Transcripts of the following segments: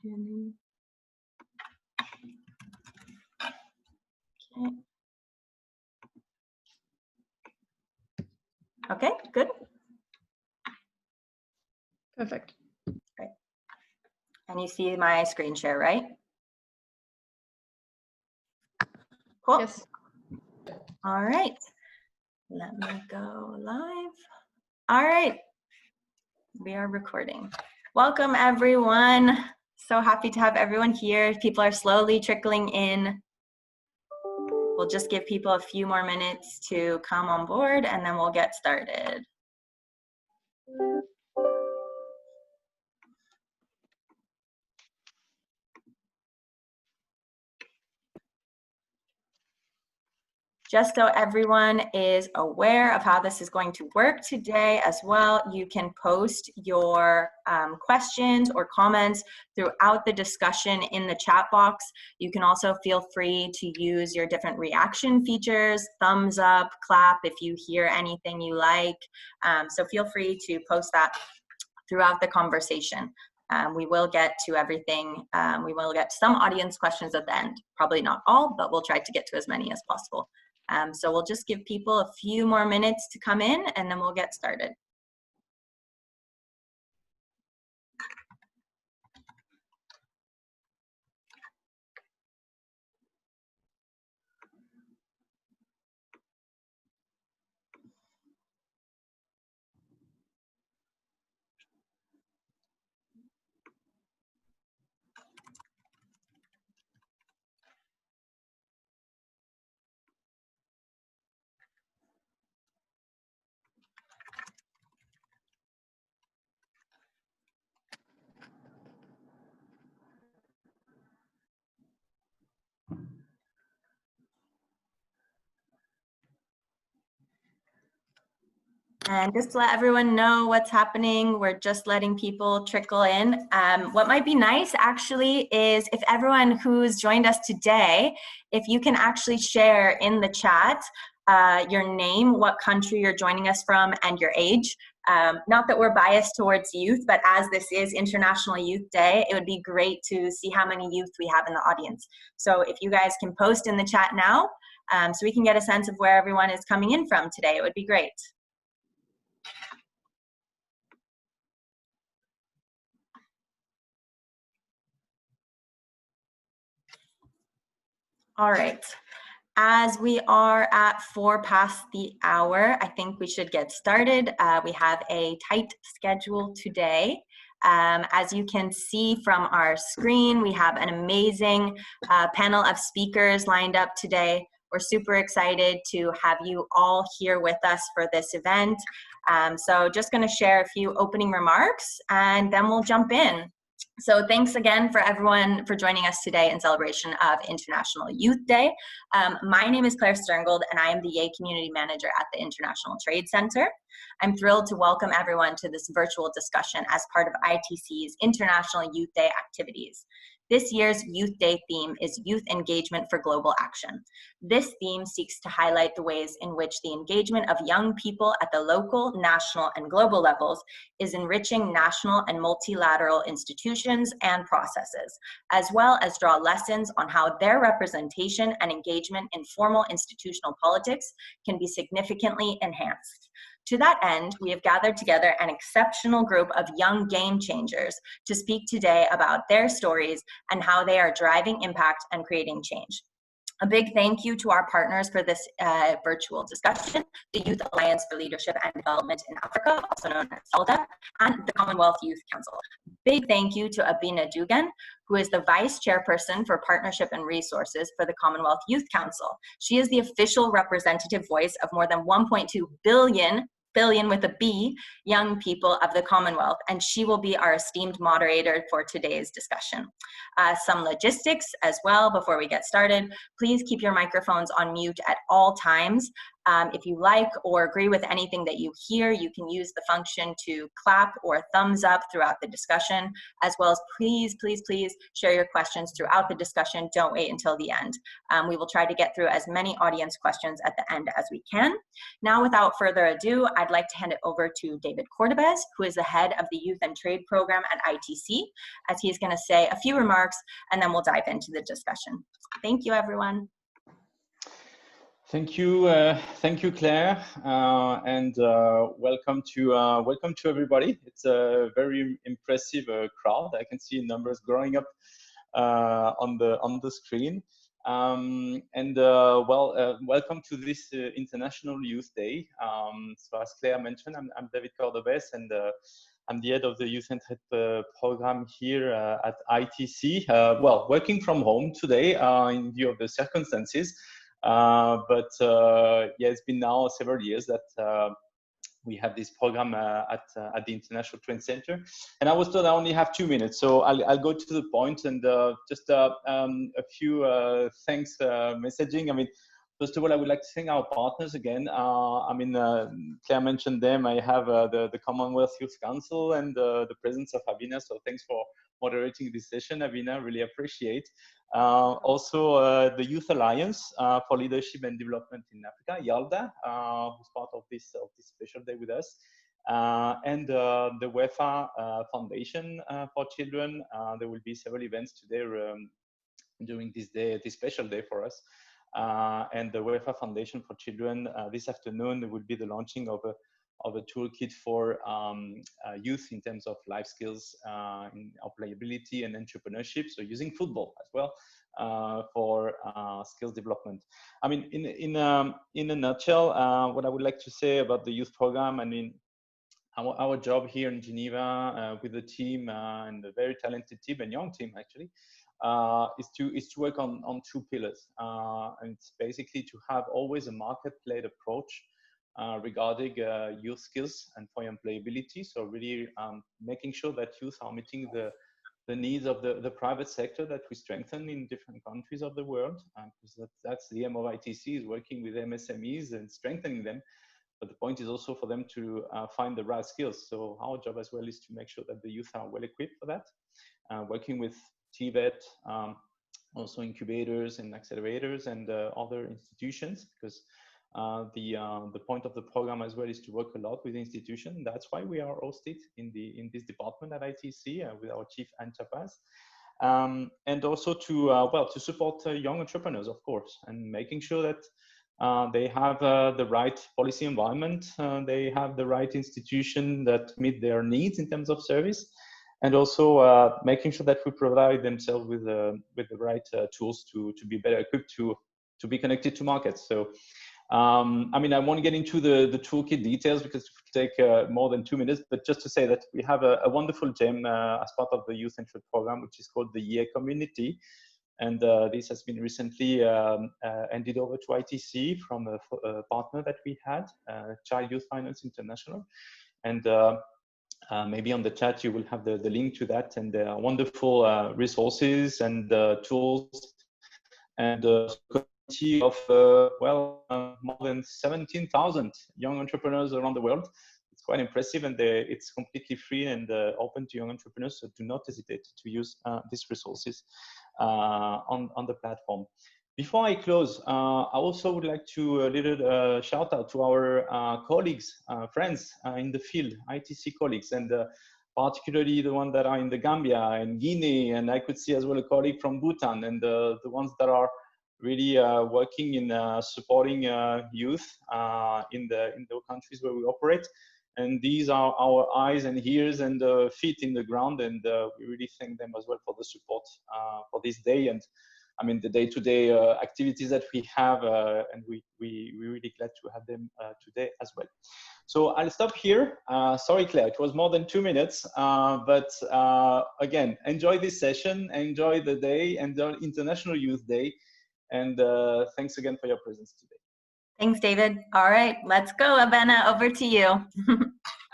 Jenny. Okay, good. Perfect. Great. And you see my screen share, right? Cool. Yes. All right. Let me go live. All right. We are recording. Welcome, everyone. So happy to have everyone here. People are slowly trickling in. We'll just give people a few more minutes to come on board and then we'll get started. Just so everyone is aware of how this is going to work today as well, you can post your questions or comments throughout the discussion in the chat box. You can also feel free to use your different reaction features, thumbs up, clap if you hear anything you like. So feel free to post that throughout the conversation. We will get to everything. We will get some audience questions at the end. Probably not all, but we'll try to get to as many as possible. So we'll just give people a few more minutes to come in and then we'll get started. And just to let everyone know what's happening, we're just letting people trickle in. What might be nice actually is if everyone who's joined us today, if you can actually share in the chat your name, what country you're joining us from, and your age. Not that we're biased towards youth, but as this is International Youth Day, it would be great to see how many youth we have in the audience. So if you guys can post in the chat now, so we can get a sense of where everyone is coming in from today, it would be great. All right, as we are at 4 past the hour, I think we should get started. We have a tight schedule today. As you can see from our screen, we have an amazing panel of speakers lined up today. We're super excited to have you all here with us for this event. So just gonna share a few opening remarks and then we'll jump in. So thanks again for everyone for joining us today in celebration of International Youth Day. My name is Claire Sterngold and I am the Yay Community Manager at the International Trade Center. I'm thrilled to welcome everyone to this virtual discussion as part of ITC's International Youth Day activities. This year's Youth Day theme is Youth Engagement for Global Action. This theme seeks to highlight the ways in which the engagement of young people at the local, national, and global levels is enriching national and multilateral institutions and processes, as well as draw lessons on how their representation and engagement in formal institutional politics can be significantly enhanced. To that end, we have gathered together an exceptional group of young game changers to speak today about their stories and how they are driving impact and creating change. A big thank you to our partners for this virtual discussion, the Youth Alliance for Leadership and Development in Africa, also known as SALDA, and the Commonwealth Youth Council. Big thank you to Abina Dugan, who is the Vice Chairperson for Partnership and Resources for the Commonwealth Youth Council. She is the official representative voice of more than 1.2 billion with a B, young people of the Commonwealth, and she will be our esteemed moderator for today's discussion. Some logistics as well before we get started. Please keep your microphones on mute at all times. If you like or agree with anything that you hear, you can use the function to clap or thumbs up throughout the discussion, as well as please, please, please share your questions throughout the discussion. Don't wait until the end. We will try to get through as many audience questions at the end as we can. Now, without further ado, I'd like to hand it over to David Cordobez, who is the head of the Youth and Trade Program at ITC, as he's going to say a few remarks, and then we'll dive into the discussion. Thank you, everyone. Thank you, Claire, and welcome to everybody. It's a very impressive crowd. I can see numbers growing up on the screen. Welcome to this International Youth Day. So as Claire mentioned, I'm David Cordobez, and I'm the head of the Youth and Trade program here at ITC. Working from home today in view of the circumstances. Yeah, it's been now several years that we have this program at the International Trade Center, and I was told I only have 2 minutes, so I'll go to the point and just a few thanks messaging. I mean, first of all, I would like to thank our partners again. Claire mentioned them. I have the Commonwealth Youth Council and the presence of Avina, so thanks for moderating this session, Avina, really appreciate. Also, the Youth Alliance for Leadership and Development in Africa, YALDA, who's part of this special day with us, and the UEFA Foundation for Children. There will be several events today during this day, this special day for us. And the UEFA Foundation for Children, this afternoon, there will be the launching of a toolkit for youth in terms of life skills, in employability and entrepreneurship. So using football as well for skills development. I mean, in a nutshell, what I would like to say about the youth program, I mean, our job here in Geneva with the team and a very talented team and young team actually, is to work on 2 pillars. And it's basically to have always a market-led approach regarding youth skills and for employability. So really making sure that youth are meeting the needs of the private sector that we strengthen in different countries of the world. Because that's the aim of ITC, is working with MSMEs and strengthening them. But the point is also for them to find the right skills. So our job as well is to make sure that the youth are well equipped for that. Working with TVET, also incubators and accelerators and other institutions, because the point of the program as well is to work a lot with institutions. That's why we are hosted in this department at ITC with our chief Champon, and also to support young entrepreneurs, of course, and making sure that they have the right policy environment, they have the right institution that meet their needs in terms of service, and also making sure that we provide themselves with the right tools to be better equipped to be connected to markets. So, I mean, I won't get into the toolkit details because it will take more than 2 minutes, but just to say that we have a wonderful gem as part of the Youth and Trade program, which is called the YEA Community. And this has been recently handed over to ITC from a partner that we had, Child Youth Finance International. And maybe on the chat, you will have the link to that, and there are wonderful resources and tools and community of more than 17,000 young entrepreneurs around the world. It's quite impressive, and it's completely free and open to young entrepreneurs, so do not hesitate to use these resources on the platform. Before I close, I also would like to little shout out to our colleagues, friends in the field, ITC colleagues, and particularly the ones that are in the Gambia and Guinea, and I could see as well a colleague from Bhutan, and the ones that are really working in supporting youth in the countries where we operate. And these are our eyes and ears and feet in the ground, and we really thank them as well for the support for this day. And I mean, the day-to-day activities that we have, and we're really glad to have them today as well. So I'll stop here. Sorry, Claire, it was more than 2 minutes, but again, enjoy this session, enjoy the day, and the International Youth Day, and thanks again for your presence today. Thanks, David. All right, let's go. Abena, over to you.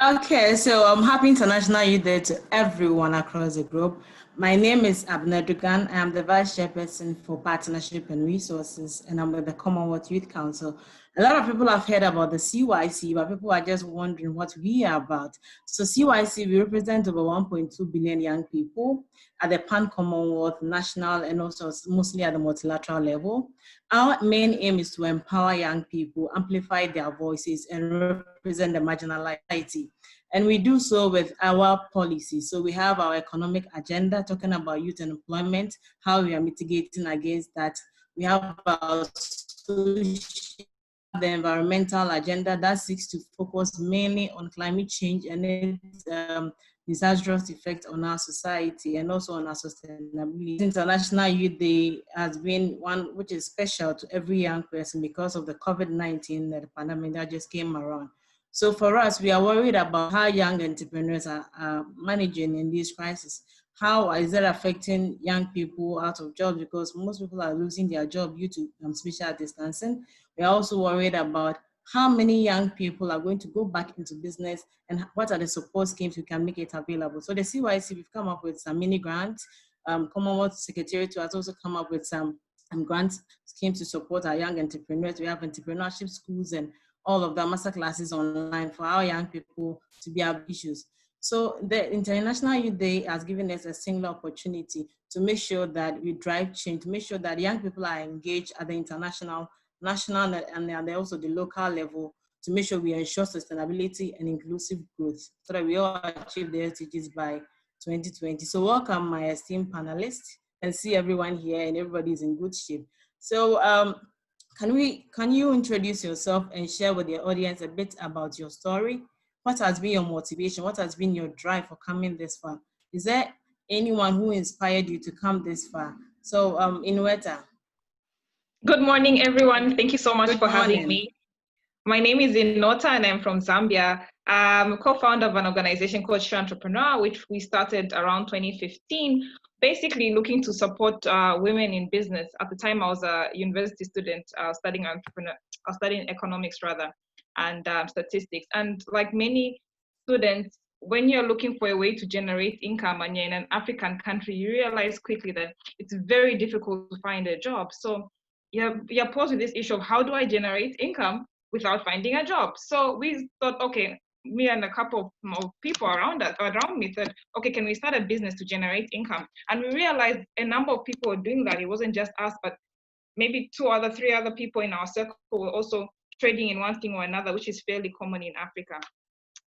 Okay, so happy International Youth Day to everyone across the globe. My name is Abena Dugan. I am the Vice Chairperson for Partnership and Resources, and I'm with the Commonwealth Youth Council A lot of people have heard about the CYC, but people are just wondering what we are about. So CYC, we represent over 1.2 billion young people at the pan-Commonwealth, national, and also mostly at the multilateral level. Our main aim is to empower young people, amplify their voices, and represent the marginalized society. And we do so with our policies. So we have our economic agenda talking about youth employment, how we are mitigating against that. We have our the environmental agenda that seeks to focus mainly on climate change and its disastrous effect on our society and also on our sustainability. International Youth Day has been one which is special to every young person because of the COVID-19, the pandemic that just came around. So for us, we are worried about how young entrepreneurs are managing in this crisis. How is that affecting young people out of jobs? Because most people are losing their job due to social distancing. We are also worried about how many young people are going to go back into business and what are the support schemes we can make it available. So the CYC, we've come up with some mini grants. Commonwealth Secretariat has also come up with some grant schemes to support our young entrepreneurs. We have entrepreneurship schools and all of the master classes online for our young people to be ambitious. So the International Youth Day has given us a singular opportunity to make sure that we drive change, to make sure that young people are engaged at the international, national, and also the local level to make sure we ensure sustainability and inclusive growth so that we all achieve the SDGs by 2020. So welcome my esteemed panelists and see everyone here and everybody's in good shape. So can you introduce yourself and share with the audience a bit about your story? What has been your motivation? What has been your drive for coming this far? Is there anyone who inspired you to come this far? So Inueta. Good morning, everyone. Thank you so much for having me. My name is Inota and I'm from Zambia. I'm a co-founder of an organization called True Entrepreneur, which we started around 2015, basically looking to support women in business. At the time, I was a university student studying economics rather, and statistics. And like many students, when you're looking for a way to generate income and you're in an African country, you realize quickly that it's very difficult to find a job. So you're posed with this issue of how do I generate income without finding a job? So we thought, okay, me and a couple of people around me said, okay, can we start a business to generate income? And we realized a number of people were doing that. It wasn't just us, but maybe three other people in our circle were also trading in one thing or another, which is fairly common in Africa.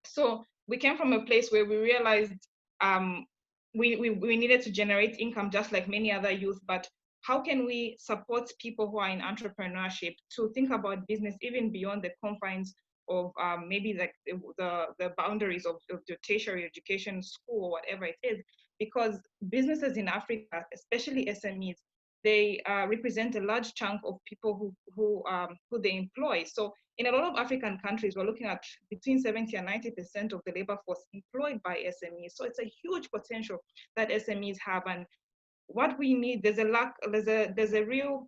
So we came from a place where we realized we needed to generate income just like many other youth, but how can we support people who are in entrepreneurship to think about business even beyond the confines of maybe like the boundaries of the tertiary education, school, or whatever it is? Because businesses in Africa, especially SMEs, they represent a large chunk of people who they employ. So in a lot of African countries, we're looking at between 70 and 90% of the labor force employed by SMEs. So it's a huge potential that SMEs have. And what we need, there's a real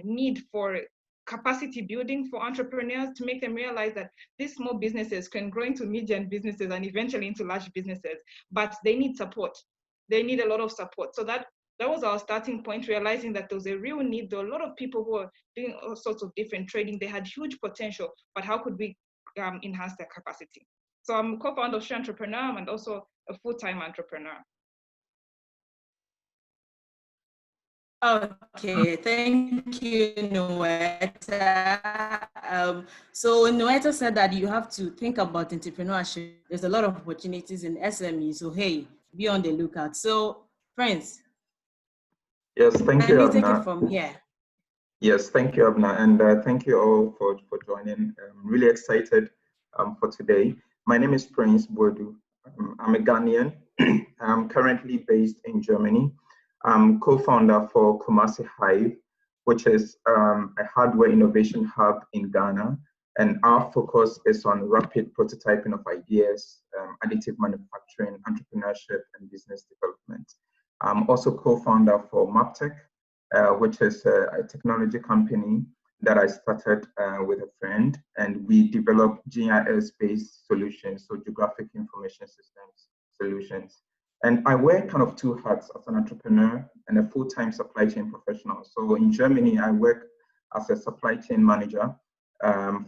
need for capacity building for entrepreneurs to make them realize that these small businesses can grow into medium businesses and eventually into large businesses, but they need support. They need a lot of support. So that was our starting point, realizing that there was a real need. There were a lot of people who were doing all sorts of different trading. They had huge potential, but how could we enhance their capacity? So I'm a co-founder of True Entrepreneur and also a full-time entrepreneur. Okay, thank you, Noeta. So Noeta said that you have to think about entrepreneurship. There's a lot of opportunities in SME, so hey, be on the lookout. So, friends. Yes, thank you, Abna. Take Abna. it from here. Yes, thank you, Abna, and thank you all for joining. I'm really excited for today. My name is Prince Bodu. I'm a Ghanaian. I'm currently based in Germany. I'm co-founder for Kumasi Hive, which is a hardware innovation hub in Ghana. And our focus is on rapid prototyping of ideas, additive manufacturing, entrepreneurship, and business development. I'm also co-founder for MapTech, which is a technology company that I started with a friend, and we develop GIS-based solutions, so geographic information systems solutions. And I wear kind of two hats as an entrepreneur and a full-time supply chain professional. So in Germany, I work as a supply chain manager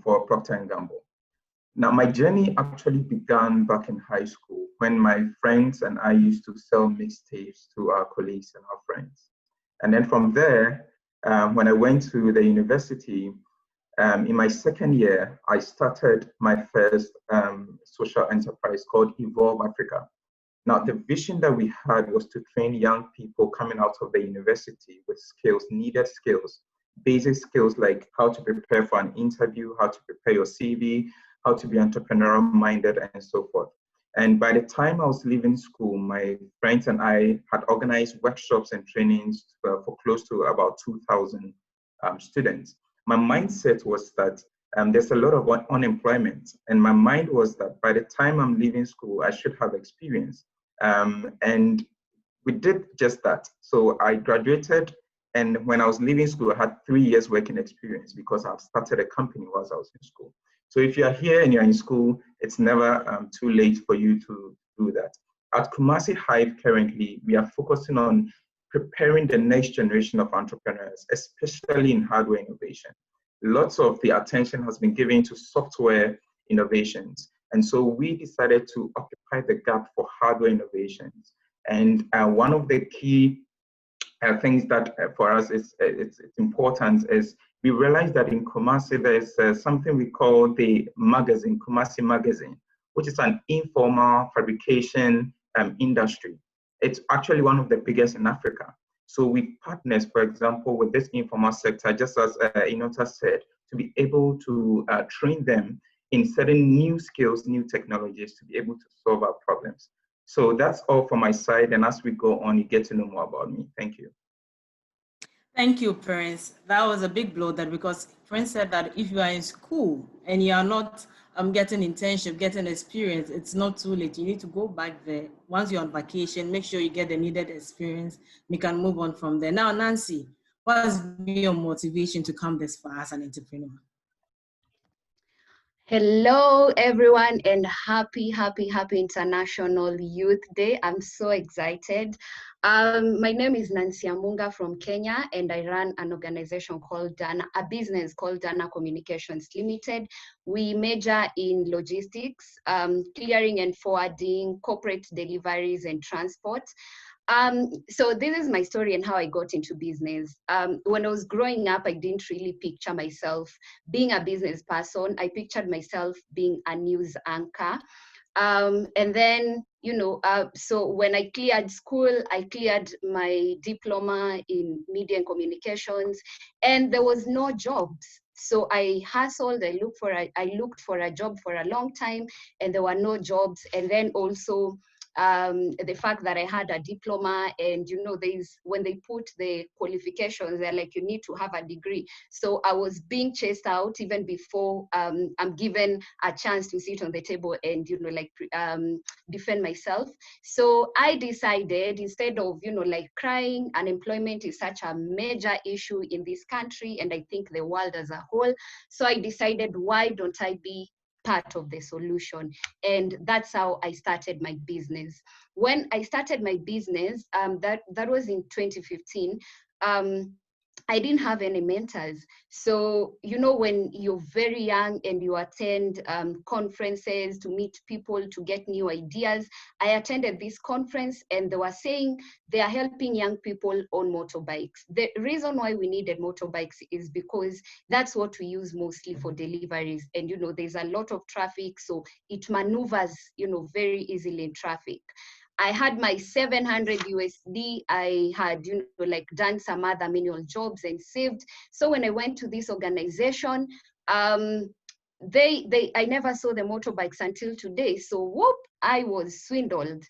for Procter & Gamble. Now, my journey actually began back in high school when my friends and I used to sell mixtapes to our colleagues and our friends. And then from there, when I went to the university, in my second year, I started my first social enterprise called Evolve Africa. Now, the vision that we had was to train young people coming out of the university with skills, needed skills, basic skills like how to prepare for an interview, how to prepare your CV, how to be entrepreneurial minded, and so forth. And by the time I was leaving school, my friends and I had organized workshops and trainings for close to about 2,000 students. My mindset was that there's a lot of unemployment. And my mind was that by the time I'm leaving school, I should have experience. And we did just that. So I graduated, and when I was leaving school, I had 3 years working experience because I've started a company whilst I was in school. So if you are here and you're in school, it's never too late for you to do that. At Kumasi Hive currently, we are focusing on preparing the next generation of entrepreneurs, especially in hardware innovation. Lots of the attention has been given to software innovations. And so we decided to occupy the gap for hardware innovations. And one of the key things that for us is it's important is we realized that in Kumasi there's something we call the magazine, Kumasi Magazine, which is an informal fabrication industry. It's actually one of the biggest in Africa. So we partners, for example, with this informal sector, just as Inota said, to be able to train them in certain new skills, new technologies to be able to solve our problems. So that's all from my side. And as we go on, you get to know more about me. Thank you. Thank you, Prince. That was a big blow that because Prince said that if you are in school and you are not getting internship, getting experience, it's not too late. You need to go back there. Once you're on vacation, make sure you get the needed experience. You can move on from there. Now, Nancy, what has been your motivation to come this far as an entrepreneur? Hello, everyone, and happy International Youth Day. I'm so excited. My name is Nancy Amunga from Kenya, and I run an organization called Dana, a business called Dana Communications Limited. We major in logistics, clearing and forwarding, corporate deliveries, and transport. So this is my story and how I got into business. When I was growing up, I didn't really picture myself being a business person. I pictured myself being a news anchor. And then, so when I cleared school, I cleared my diploma in media and communications, and there was no jobs. So I hustled, I looked for a job for a long time, and there were no jobs. And then also, the fact that I had a diploma, and when they put the qualifications, they're like, you need to have a degree. So I was being chased out even before I'm given a chance to sit on the table and defend myself. So I decided, instead of crying, unemployment is such a major issue in this country, and I think the world as a whole. So I decided, why don't I be part of the solution? And that's how I started my business. When I started my business, that was in 2015, I didn't have any mentors. So, when you're very young and you attend conferences to meet people, to get new ideas, I attended this conference and they were saying they are helping young people on motorbikes. The reason why we needed motorbikes is because that's what we use mostly for deliveries. And, there's a lot of traffic, so it maneuvers, very easily in traffic. I had my 700 USD. I had, done some other manual jobs and saved. So when I went to this organization, I never saw the motorbikes until today. So whoop, I was swindled.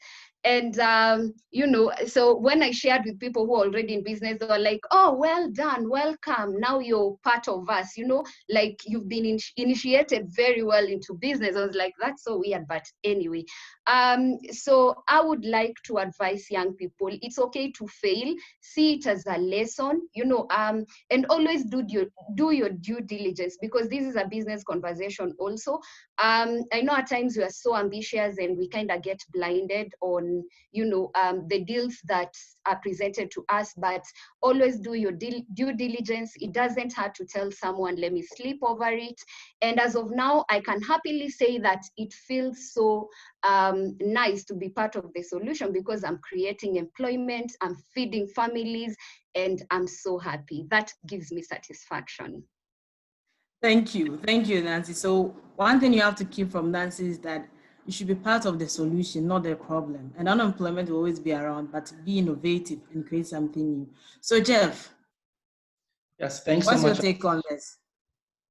And, so when I shared with people who are already in business, they were like, oh, well done, welcome. Now you're part of us, you've been initiated very well into business. I was like, that's so weird, but anyway. So I would like to advise young people, it's okay to fail, see it as a lesson, and always do your due diligence, because this is a business conversation also. I know at times we are so ambitious and we kind of get blinded on on, the deals that are presented to us, but always do your due diligence. It doesn't hurt to tell someone, let me sleep over it. And as of now, I can happily say that it feels so nice to be part of the solution, because I'm creating employment, I'm feeding families, and I'm so happy. That gives me satisfaction. Thank you, Nancy. So one thing you have to keep from Nancy is that you should be part of the solution, not the problem. And unemployment will always be around, but be innovative and create something new. So Jeff. Yes, thanks so much. What's your take on this?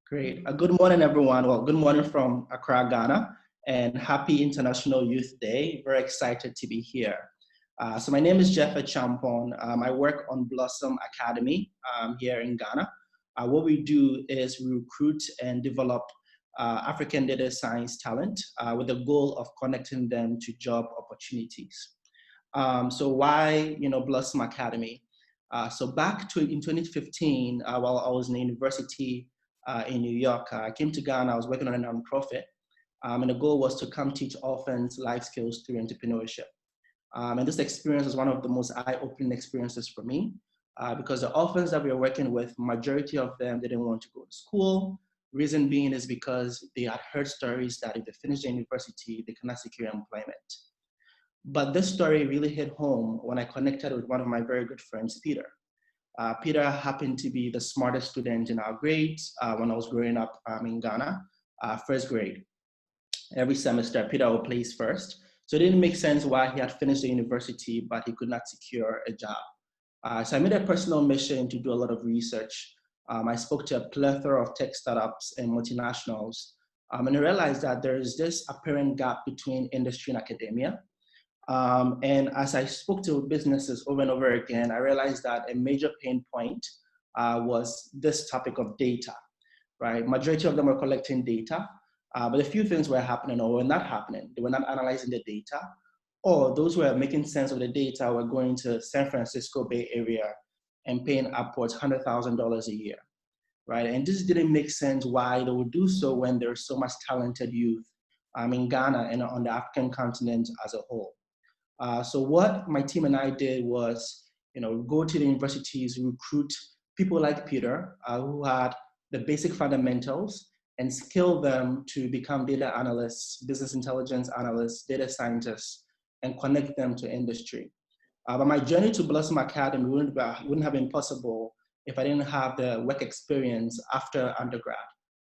Great. Good morning, everyone. Well, good morning from Accra, Ghana, and happy International Youth Day. Very excited to be here. So my name is Jeff Champon. I work on Blossom Academy here in Ghana. What we do is we recruit and develop African data science talent with the goal of connecting them to job opportunities. So why, Blossom Academy? So back in 2015, while I was in university in New York, I came to Ghana. I was working on a nonprofit, and the goal was to come teach orphans life skills through entrepreneurship. And this experience was one of the most eye-opening experiences for me, because the orphans that we were working with, majority of them didn't want to go to school. Reason being is because they had heard stories that if they finish the university, they cannot secure employment. But this story really hit home when I connected with one of my very good friends, Peter. Peter happened to be the smartest student in our grades when I was growing up in Ghana, first grade. Every semester, Peter would place first. So it didn't make sense why he had finished the university, but he could not secure a job. So I made a personal mission to do a lot of research. I spoke to a plethora of tech startups and multinationals, and I realized that there is this apparent gap between industry and academia. And as I spoke to businesses over and over again, I realized that a major pain point was this topic of data, right? Majority of them were collecting data, but a few things were happening or were not happening. They were not analyzing the data, or those who were making sense of the data were going to San Francisco Bay Area and paying upwards $100,000 a year, right? And this didn't make sense why they would do so when there's so much talented youth in Ghana and on the African continent as a whole. So what my team and I did was, go to the universities, recruit people like Peter, who had the basic fundamentals, and skill them to become data analysts, business intelligence analysts, data scientists, and connect them to industry. But my journey to Blossom Academy wouldn't have been possible if I didn't have the work experience after undergrad.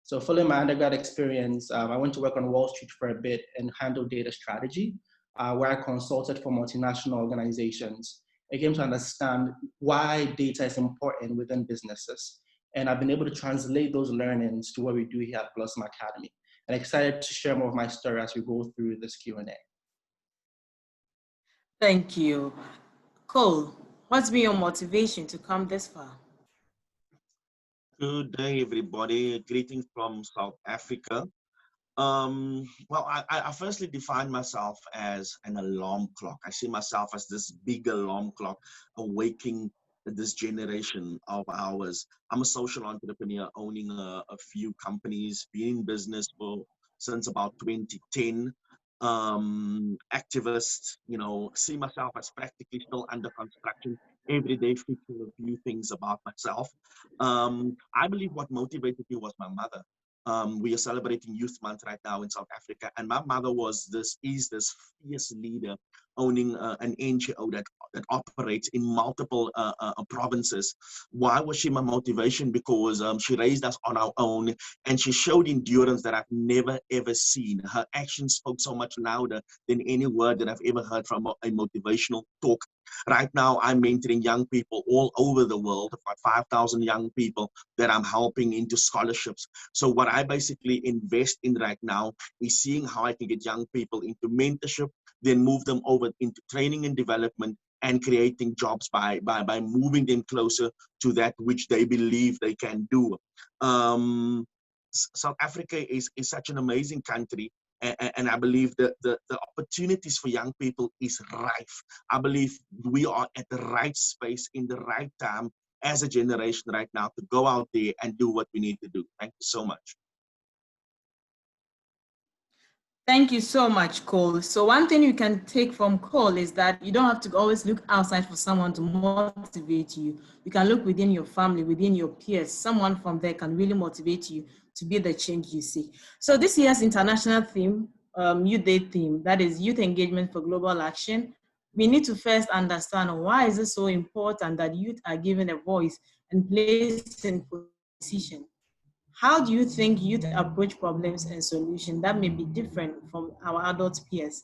So following my undergrad experience, I went to work on Wall Street for a bit and handled data strategy, where I consulted for multinational organizations. I came to understand why data is important within businesses. And I've been able to translate those learnings to what we do here at Blossom Academy. And excited to share more of my story as we go through this Q&A. Thank you. Cole, what's been your motivation to come this far? Good day, everybody. Greetings from South Africa. Well, I firstly define myself as an alarm clock. I see myself as this big alarm clock awaking this generation of ours. I'm a social entrepreneur owning a few companies, been in business since about 2010. Activist, see myself as practically still under construction. Every day fixing a few things about myself. I believe what motivated me was my mother. We are celebrating Youth Month right now in South Africa, and my mother is this fierce leader owning an NGO that operates in multiple provinces. Why was she my motivation? Because she raised us on our own, and she showed endurance that I've never ever seen. Her actions spoke so much louder than any word that I've ever heard from a motivational talk. Right now, I'm mentoring young people all over the world, about 5,000 young people that I'm helping into scholarships. So what I basically invest in right now is seeing how I can get young people into mentorship, then move them over into training and development and creating jobs by moving them closer to that which they believe they can do. South Africa is such an amazing country. And I believe that the opportunities for young people is rife. I believe we are at the right space in the right time as a generation right now to go out there and do what we need to do. Thank you so much. Thank you so much, Cole. So one thing you can take from Cole is that you don't have to always look outside for someone to motivate you. You can look within your family, within your peers. Someone from there can really motivate you to be the change you seek. So this year's international theme, Youth Day theme, that is Youth Engagement for Global Action. We need to first understand why is it so important that youth are given a voice and placed in position. How do you think youth approach problems and solutions that may be different from our adult peers?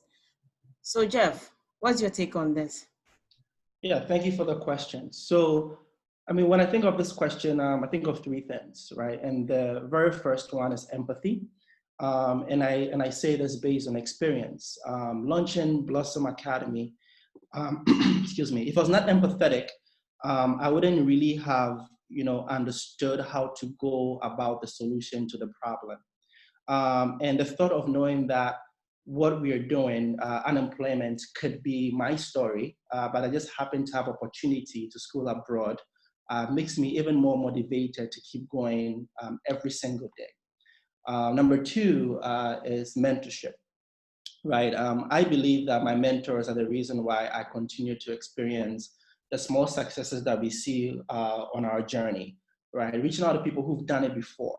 So Jeff, what's your take on this? Yeah, thank you for the question. So, I mean, when I think of this question, I think of three things, right? And the very first one is empathy. And I say this based on experience. Launching Blossom Academy, excuse me, if I was not empathetic, I wouldn't really have, understood how to go about the solution to the problem. And the thought of knowing that what we are doing, unemployment could be my story, but I just happen to have opportunity to school abroad, makes me even more motivated to keep going every single day. Number two is mentorship, right? I believe that my mentors are the reason why I continue to experience the small successes that we see on our journey, right? Reaching out to people who've done it before,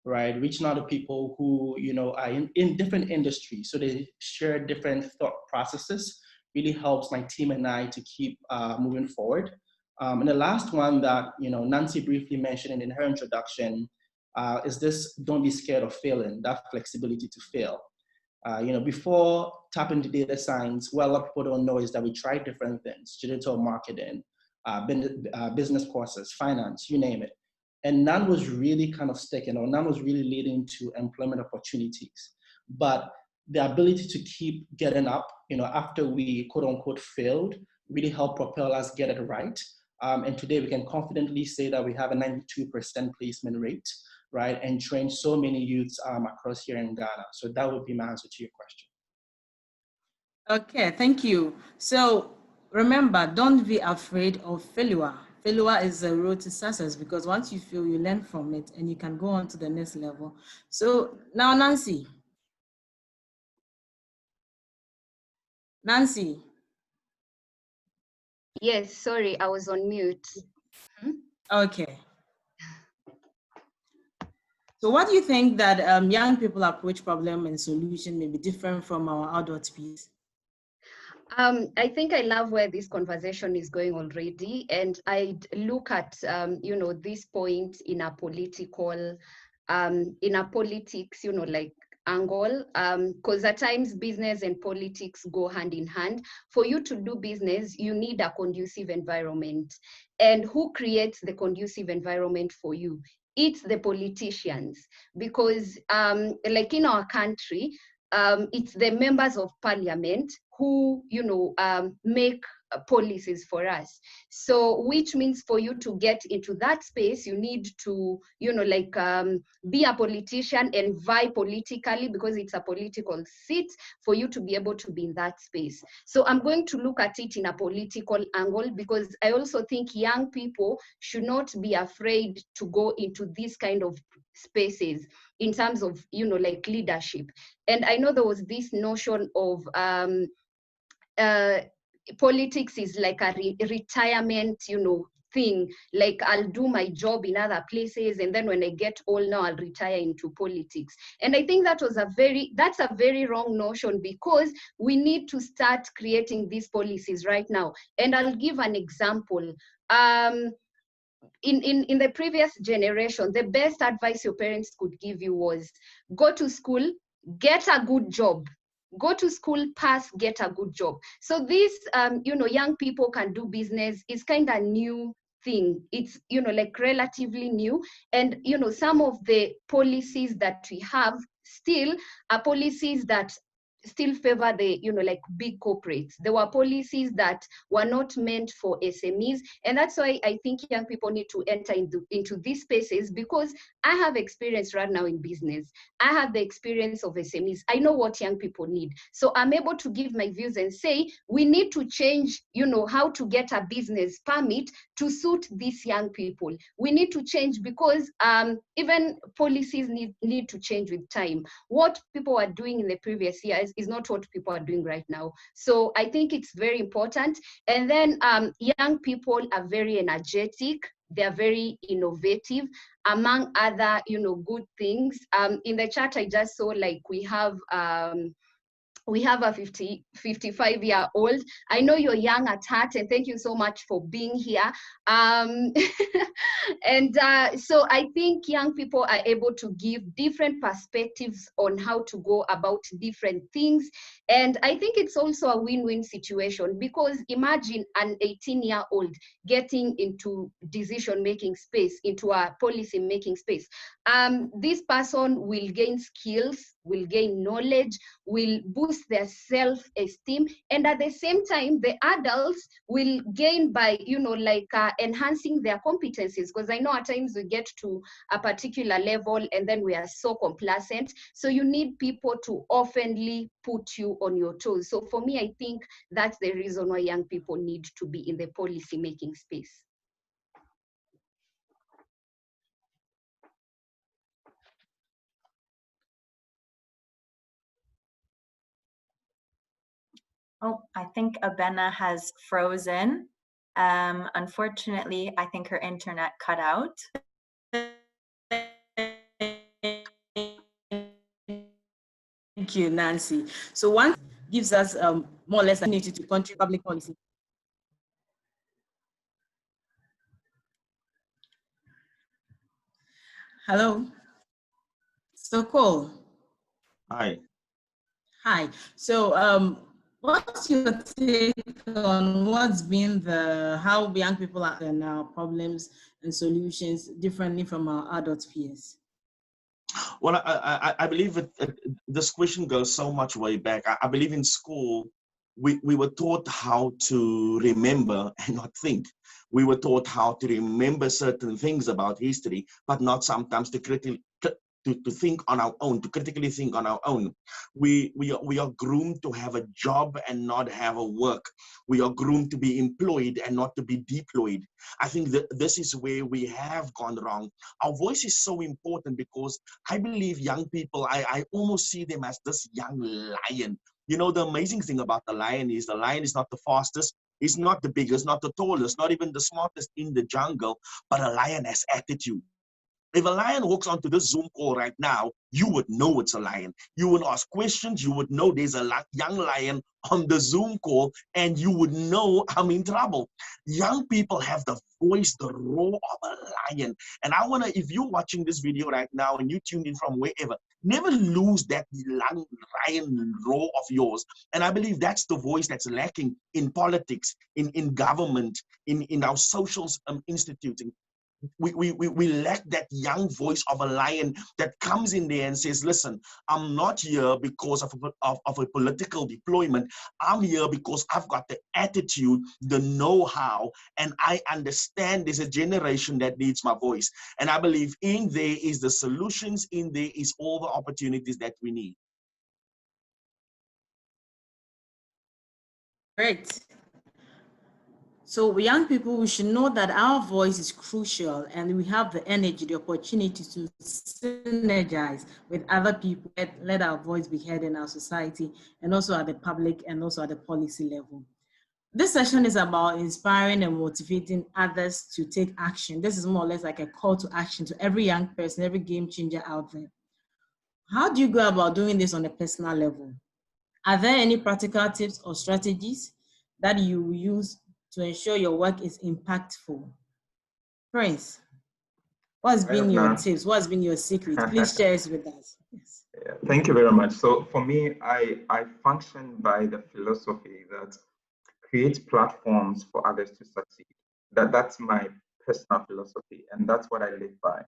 right? Reaching out to people who, are in different industries, so they share different thought processes, really helps my team and I to keep moving forward. And the last one that, Nancy briefly mentioned in her introduction is this: don't be scared of failing, that flexibility to fail. Before tapping into data science, what a lot of people don't know is that we tried different things: digital marketing, business courses, finance, you name it. And none was really kind of sticking, or none was really leading to employment opportunities. But the ability to keep getting up, after we quote unquote failed, really helped propel us get it right. And today we can confidently say that we have a 92% placement rate, right? And train so many youths across here in Ghana. So that would be my answer to your question. Okay, thank you. So remember, don't be afraid of failure. Failure is the road to success, because once you fail, you learn from it and you can go on to the next level. So now, Nancy. Nancy. Yes, sorry, I was on mute. Okay. So what do you think that young people approach problem and solution may be different from our adult peers? I think I love where this conversation is going already, and I'd look at this point in a political, politics, like angle, because at times business and politics go hand in hand. For you to do business, you need a conducive environment, and who creates the conducive environment for you? It's the politicians, because like in our country, it's the members of parliament who, make policies for us. So, which means for you to get into that space, you need to, be a politician and vie politically, because it's a political seat, for you to be able to be in that space. So I'm going to look at it in a political angle, because I also think young people should not be afraid to go into this kind of spaces in terms of, leadership. And I know there was this notion of politics is like a retirement, thing, like I'll do my job in other places, and then when I get old now I'll retire into politics. And I think that's a very wrong notion, because we need to start creating these policies right now. And I'll give an example. In the previous generation, the best advice your parents could give you was go to school, get a good job. Go to school, pass, get a good job. So this, young people can do business is kind of new thing. It's, like relatively new. And, some of the policies that we have still are policies that still favor the, big corporates. There were policies that were not meant for SMEs. And that's why I think young people need to enter into these spaces, because I have experience right now in business. I have the experience of SMEs. I know what young people need. So I'm able to give my views and say, we need to change, how to get a business permit to suit these young people. We need to change because even policies need to change with time. What people are doing in the previous years is not what people are doing right now. So I think it's very important. And then young people are very energetic. They're very innovative, among other, good things. In the chat, I just saw like we have a 55-year-old. I know you're young at heart, and thank you so much for being here. So I think young people are able to give different perspectives on how to go about different things. And I think it's also a win-win situation, because imagine an 18-year-old getting into decision-making space, into a policy-making space. This person will gain skills, will gain knowledge, will boost their self-esteem, and at the same time the adults will gain by enhancing their competencies, because I know at times we get to a particular level and then we are so complacent, so you need people to oftenly put you on your toes. So for me, I think that's the reason why young people need to be in the policy making space. Oh, I think Abena has frozen. Unfortunately, I think her internet cut out. Thank you, Nancy. So one gives us more or less an opportunity to contribute public policy. Hello. So Cole. Hi. Hi. So what's your take on what's been how young people are and our problems and solutions differently from our adult peers? Well, I believe this question goes so much way back. I believe in school, we were taught how to remember and not think. We were taught how to remember certain things about history, but not sometimes to think on our own, to critically think on our own. We are groomed to have a job and not have a work. We are groomed to be employed and not to be deployed. I think that this is where we have gone wrong. Our voice is so important because I believe young people, I almost see them as this young lion. You know, the amazing thing about the lion is not the fastest, he's not the biggest, not the tallest, not even the smartest in the jungle, but a lion has attitude. If a lion walks onto this Zoom call right now, you would know it's a lion. You would ask questions, you would know there's a young lion on the Zoom call, and you would know I'm in trouble. Young people have the voice, the roar of a lion. And I want to, if you're watching this video right now and you tuned in from wherever, never lose that lion roar of yours. And I believe that's the voice that's lacking in politics, in government, in our social institutes. We lack that young voice of a lion that comes in there and says, listen, I'm not here because of a political deployment. I'm here because I've got the attitude, the know-how, and I understand there's a generation that needs my voice. And I believe in there is the solutions, in there is all the opportunities that we need. Great. So young people, we should know that our voice is crucial and we have the energy, the opportunity to synergize with other people, let our voice be heard in our society and also at the public and also at the policy level. This session is about inspiring and motivating others to take action. This is more or less like a call to action to every young person, every game changer out there. How do you go about doing this on a personal level? Are there any practical tips or strategies that you use to ensure your work is impactful? Prince, what's been your tips? What's been your secret? Please share it with us. Yes. Yeah, thank you very much. So for me, I function by the philosophy that create platforms for others to succeed. That's my personal philosophy, and that's what I live by.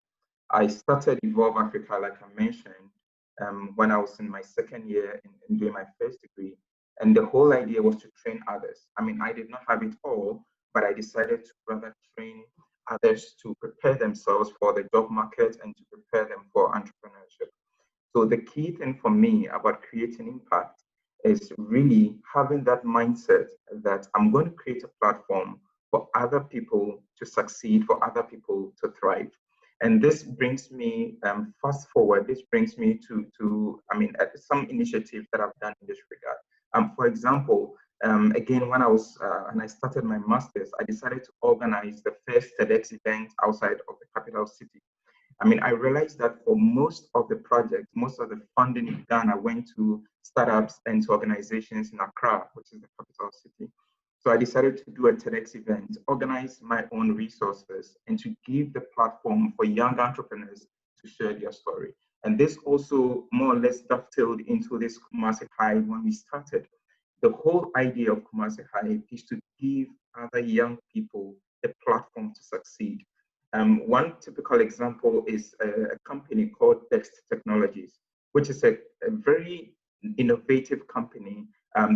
I started Evolve Africa, like I mentioned, when I was in my second year in doing my first degree. And the whole idea was to train others. I mean, I did not have it all, but I decided to rather train others to prepare themselves for the job market and to prepare them for entrepreneurship. So the key thing for me about creating impact is really having that mindset that I'm going to create a platform for other people to succeed, for other people to thrive. And this brings me, fast forward, this brings me to some initiatives that I've done in this regard. For example, again, when I started my master's, I decided to organize the first TEDx event outside of the capital city. I realized that for most of the projects, most of the funding in Ghana went to startups and to organizations in Accra, which is the capital city. So I decided to do a TEDx event, organize my own resources, and to give the platform for young entrepreneurs to share their story. And this also more or less dovetailed into this Kumasi Hive when we started. The whole idea of Kumasi Hive is to give other young people a platform to succeed. One typical example is a company called Text Technologies, which is a very innovative company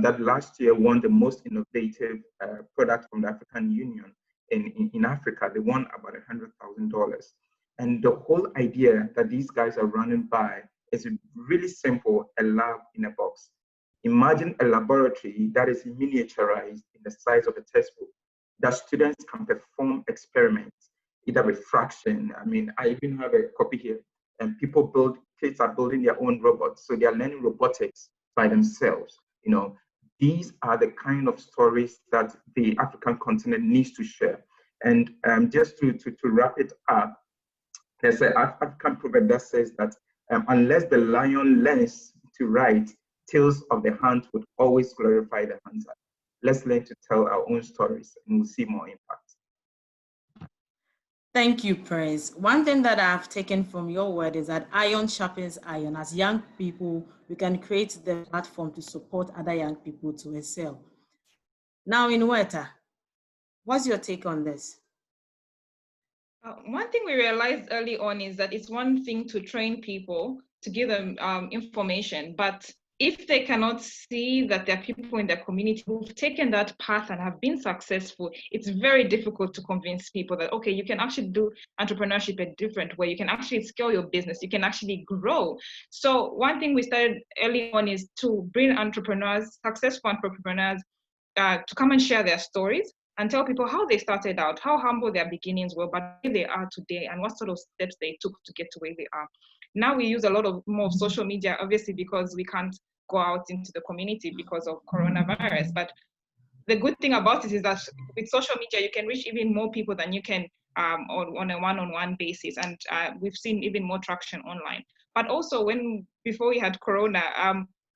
that last year won the most innovative product from the African Union in Africa. They won about $100,000. And the whole idea that these guys are running by is really simple: a lab in a box. Imagine a laboratory that is miniaturized in the size of a textbook, that students can perform experiments, either refraction. I even have a copy here, and kids are building their own robots. So they are learning robotics by themselves. These are the kind of stories that the African continent needs to share. And just to wrap it up, there's an African proverb that says that unless the lion learns to write, tales of the hunt would always glorify the hunter. Let's learn to tell our own stories, and we'll see more impact. Thank you, Prince. One thing that I've taken from your word is that iron sharpens iron. As young people, we can create the platform to support other young people to excel. Now, Inweta, what's your take on this? One thing we realized early on is that it's one thing to train people, to give them information, but if they cannot see that there are people in their community who've taken that path and have been successful, it's very difficult to convince people that, okay, you can actually do entrepreneurship a different way. You can actually scale your business. You can actually grow. So one thing we started early on is to bring entrepreneurs, successful entrepreneurs, to come and share their stories and tell people how they started out, how humble their beginnings were, but where they are today and what sort of steps they took to get to where they are. Now we use a lot more of social media, obviously, because we can't go out into the community because of coronavirus. But the good thing about it is that with social media, you can reach even more people than you can on a one-on-one basis. And we've seen even more traction online. But also before we had Corona,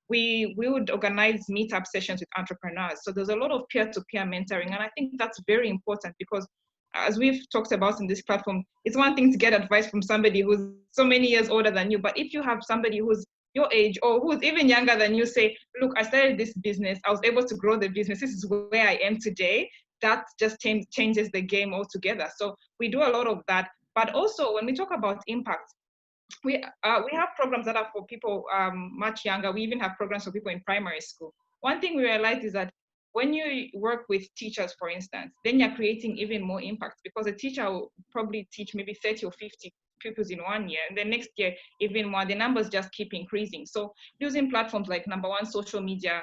we would organize meetup sessions with entrepreneurs. So there's a lot of peer-to-peer mentoring. And I think that's very important because as we've talked about in this platform, it's one thing to get advice from somebody who's so many years older than you, but if you have somebody who's your age or who's even younger than you, say, look, I started this business, I was able to grow the business, this is where I am today, that just changes the game altogether. So we do a lot of that. But also when we talk about impact, we have programs that are for people much younger. We even have programs for people in primary school. One thing we realized is that when you work with teachers, for instance, then you're creating even more impact because a teacher will probably teach maybe 30 or 50 pupils in 1 year, and the next year even more. The numbers just keep increasing. So using platforms like number one, social media,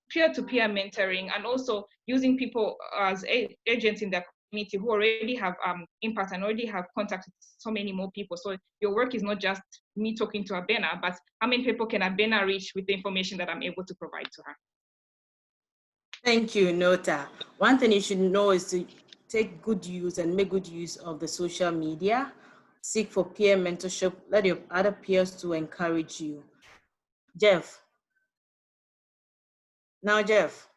peer-to-peer mentoring, and also using people as agents in their community who already have impact and already have contact with so many more people. So your work is not just me talking to Abena, but how many people can Abena reach with the information that I'm able to provide to her? Thank you, Nota. One thing you should know is to take good use and make good use of the social media. Seek for peer mentorship. Let your other peers to encourage you. Jeff. Now, Jeff.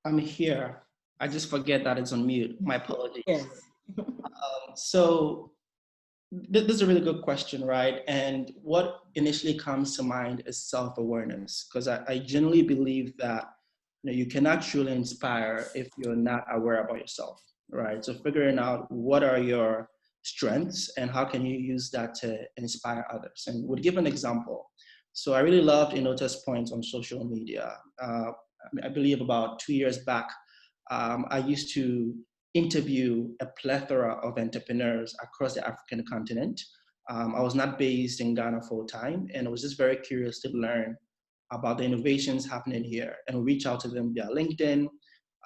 I'm here. I just forget that it's on mute. My apologies. Yes. So this is a really good question, right? And what initially comes to mind is self-awareness, because I genuinely believe that you cannot truly inspire if you're not aware about yourself, right? So figuring out what are your strengths and how can you use that to inspire others. And we'll give an example. So I really loved Inota's point on social media. I believe about 2 years back, I used to interview a plethora of entrepreneurs across the African continent. I was not based in Ghana full time, and I was just very curious to learn about the innovations happening here and reach out to them via LinkedIn.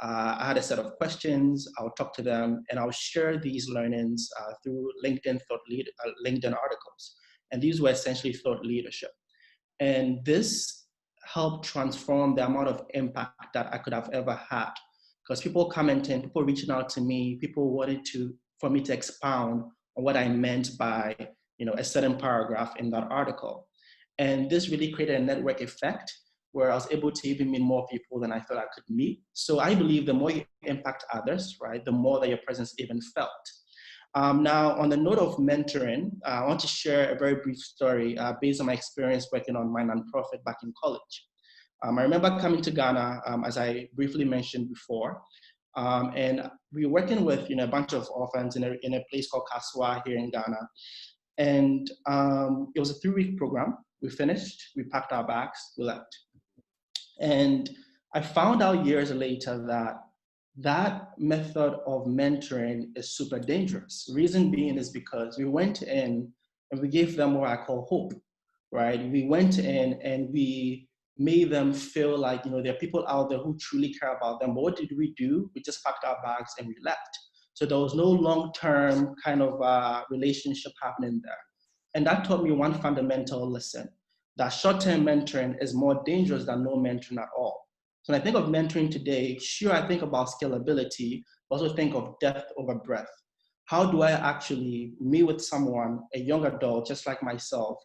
I had a set of questions. I'll talk to them, and I'll share these learnings through LinkedIn LinkedIn articles. And these were essentially thought leadership. And this helped transform the amount of impact that I could have ever had. Because people commenting, people reaching out to me, people wanted for me to expound on what I meant by, a certain paragraph in that article. And this really created a network effect where I was able to even meet more people than I thought I could meet. So I believe the more you impact others, right, the more that your presence even felt. Now, on the note of mentoring, I want to share a very brief story based on my experience working on my nonprofit back in college. I remember coming to Ghana, as I briefly mentioned before, and we were working with a bunch of orphans in a place called Kaswa here in Ghana. And it was a 3-week program. We finished, we packed our bags, we left. And I found out years later that method of mentoring is super dangerous. Reason being is because we went in and we gave them what I call hope, right? We went in and we made them feel like, there are people out there who truly care about them. But what did we do? We just packed our bags and we left. So there was no long-term kind of relationship happening there. And that taught me one fundamental lesson, that short-term mentoring is more dangerous than no mentoring at all. So when I think of mentoring today, sure, I think about scalability, but also think of depth over breadth. How do I actually meet with someone, a young adult, just like myself,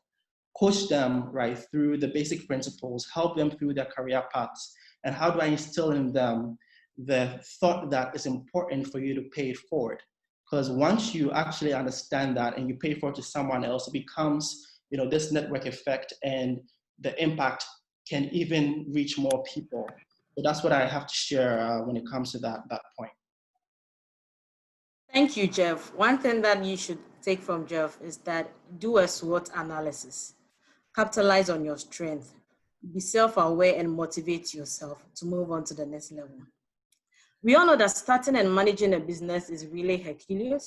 coach them right through the basic principles, help them through their career paths, and how do I instill in them the thought that it's important for you to pay it forward? Because once you actually understand that and you pay forward to someone else, it becomes this network effect, and the impact can even reach more people. So that's what I have to share when it comes to that point. Thank you, Jeff. One thing that you should take from Jeff is that do a SWOT analysis. Capitalize on your strength. Be self-aware and motivate yourself to move on to the next level. We all know that starting and managing a business is really Herculean,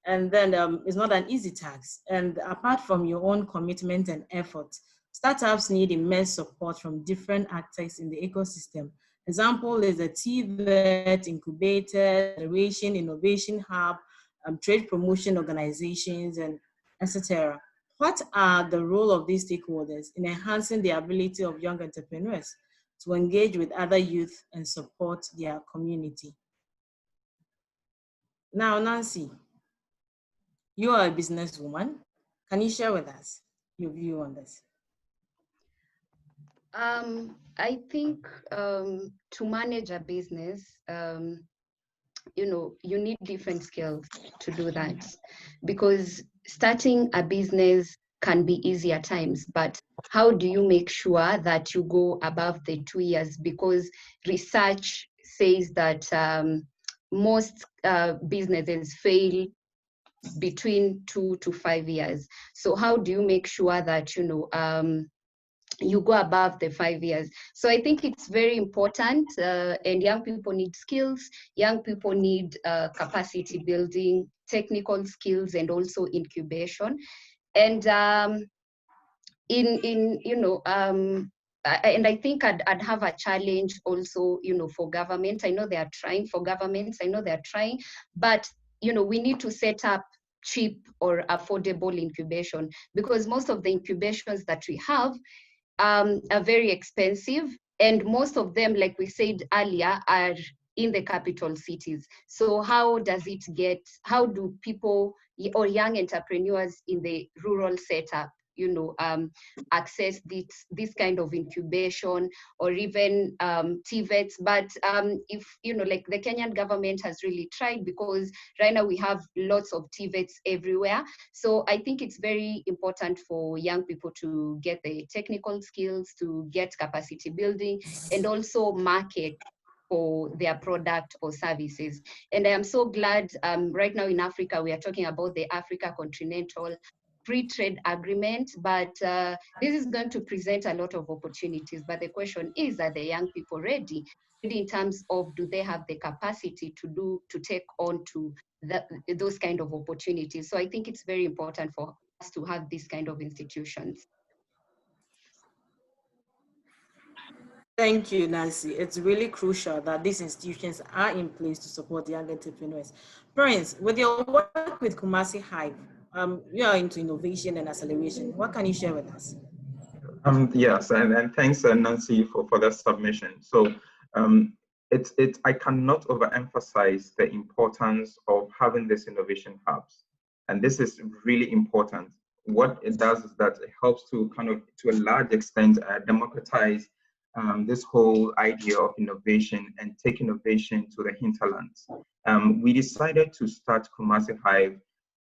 and then it's not an easy task. And apart from your own commitment and effort, startups need immense support from different actors in the ecosystem. Example is the TVET, incubator, innovation hub, trade promotion organizations, and etc. What are the role of these stakeholders in enhancing the ability of young entrepreneurs to engage with other youth and support their community? Now, Nancy, you are a businesswoman. Can you share with us your view on this? I think to manage a business, you need different skills to do that, because starting a business can be easy at times, but how do you make sure that you go above the 2 years? Because research says that most businesses fail between 2 to 5 years. So how do you make sure that you go above the 5 years? So I think it's very important, and young people need skills. Young people need capacity building, technical skills, and also incubation. And and I think I'd have a challenge also, for government. I know they are trying for governments. I know they're trying, but we need to set up cheap or affordable incubation, because most of the incubations that we have are very expensive, and most of them, like we said earlier, are in the capital cities. So how do people or young entrepreneurs in the rural setup access this kind of incubation, or even TVETs? But if like the Kenyan government has really tried, because right now we have lots of TVETs everywhere. So I think it's very important for young people to get the technical skills, to get capacity building, and also market for their product or services. And I am so glad right now in Africa, we are talking about the Africa Continental free trade agreement, but this is going to present a lot of opportunities. But the question is, are the young people ready in terms of, do they have the capacity to take on to those kind of opportunities? So I think it's very important for us to have these kind of institutions. Thank you, Nancy. It's really crucial that these institutions are in place to support young entrepreneurs. Prince, with your work with Kumasi Hive, you are into innovation and acceleration. What can you share with us? Yes, and thanks, Nancy, for that submission. So I cannot overemphasize the importance of having these innovation hubs. And this is really important. What it does is that it helps to to a large extent, democratize this whole idea of innovation and take innovation to the hinterlands. We decided to start Kumasi Hive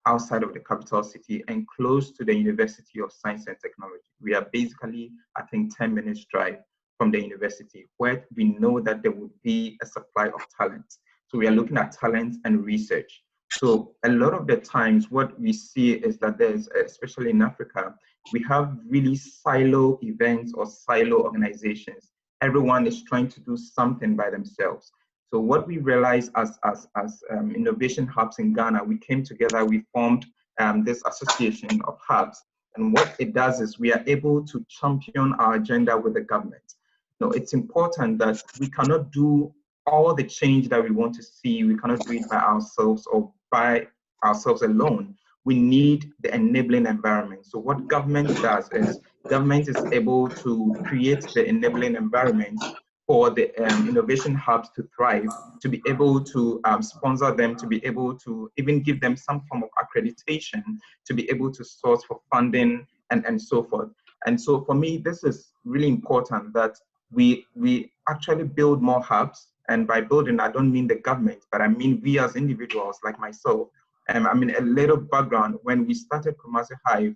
outside of the capital city and close to the University of Science and Technology. We are basically, I think, 10 minutes drive from the university, where we know that there would be a supply of talent. So we are looking at talent and research. So a lot of the times what we see is that there's, especially in Africa, we have really silo events or silo organizations. Everyone is trying to do something by themselves. So what we realized as innovation hubs in Ghana, we came together, we formed this association of hubs. And what it does is we are able to champion our agenda with the government. It's important that we cannot do all the change that we want to see. We cannot do it by ourselves or by ourselves alone. We need the enabling environment. So what government does is government is able to create the enabling environment for the innovation hubs to thrive, to be able to sponsor them, to be able to even give them some form of accreditation, to be able to source for funding and so forth. And so for me, this is really important that we actually build more hubs. And by building, I don't mean the government, but I mean we as individuals like myself. I mean, a little background, when we started Kumasi Hive,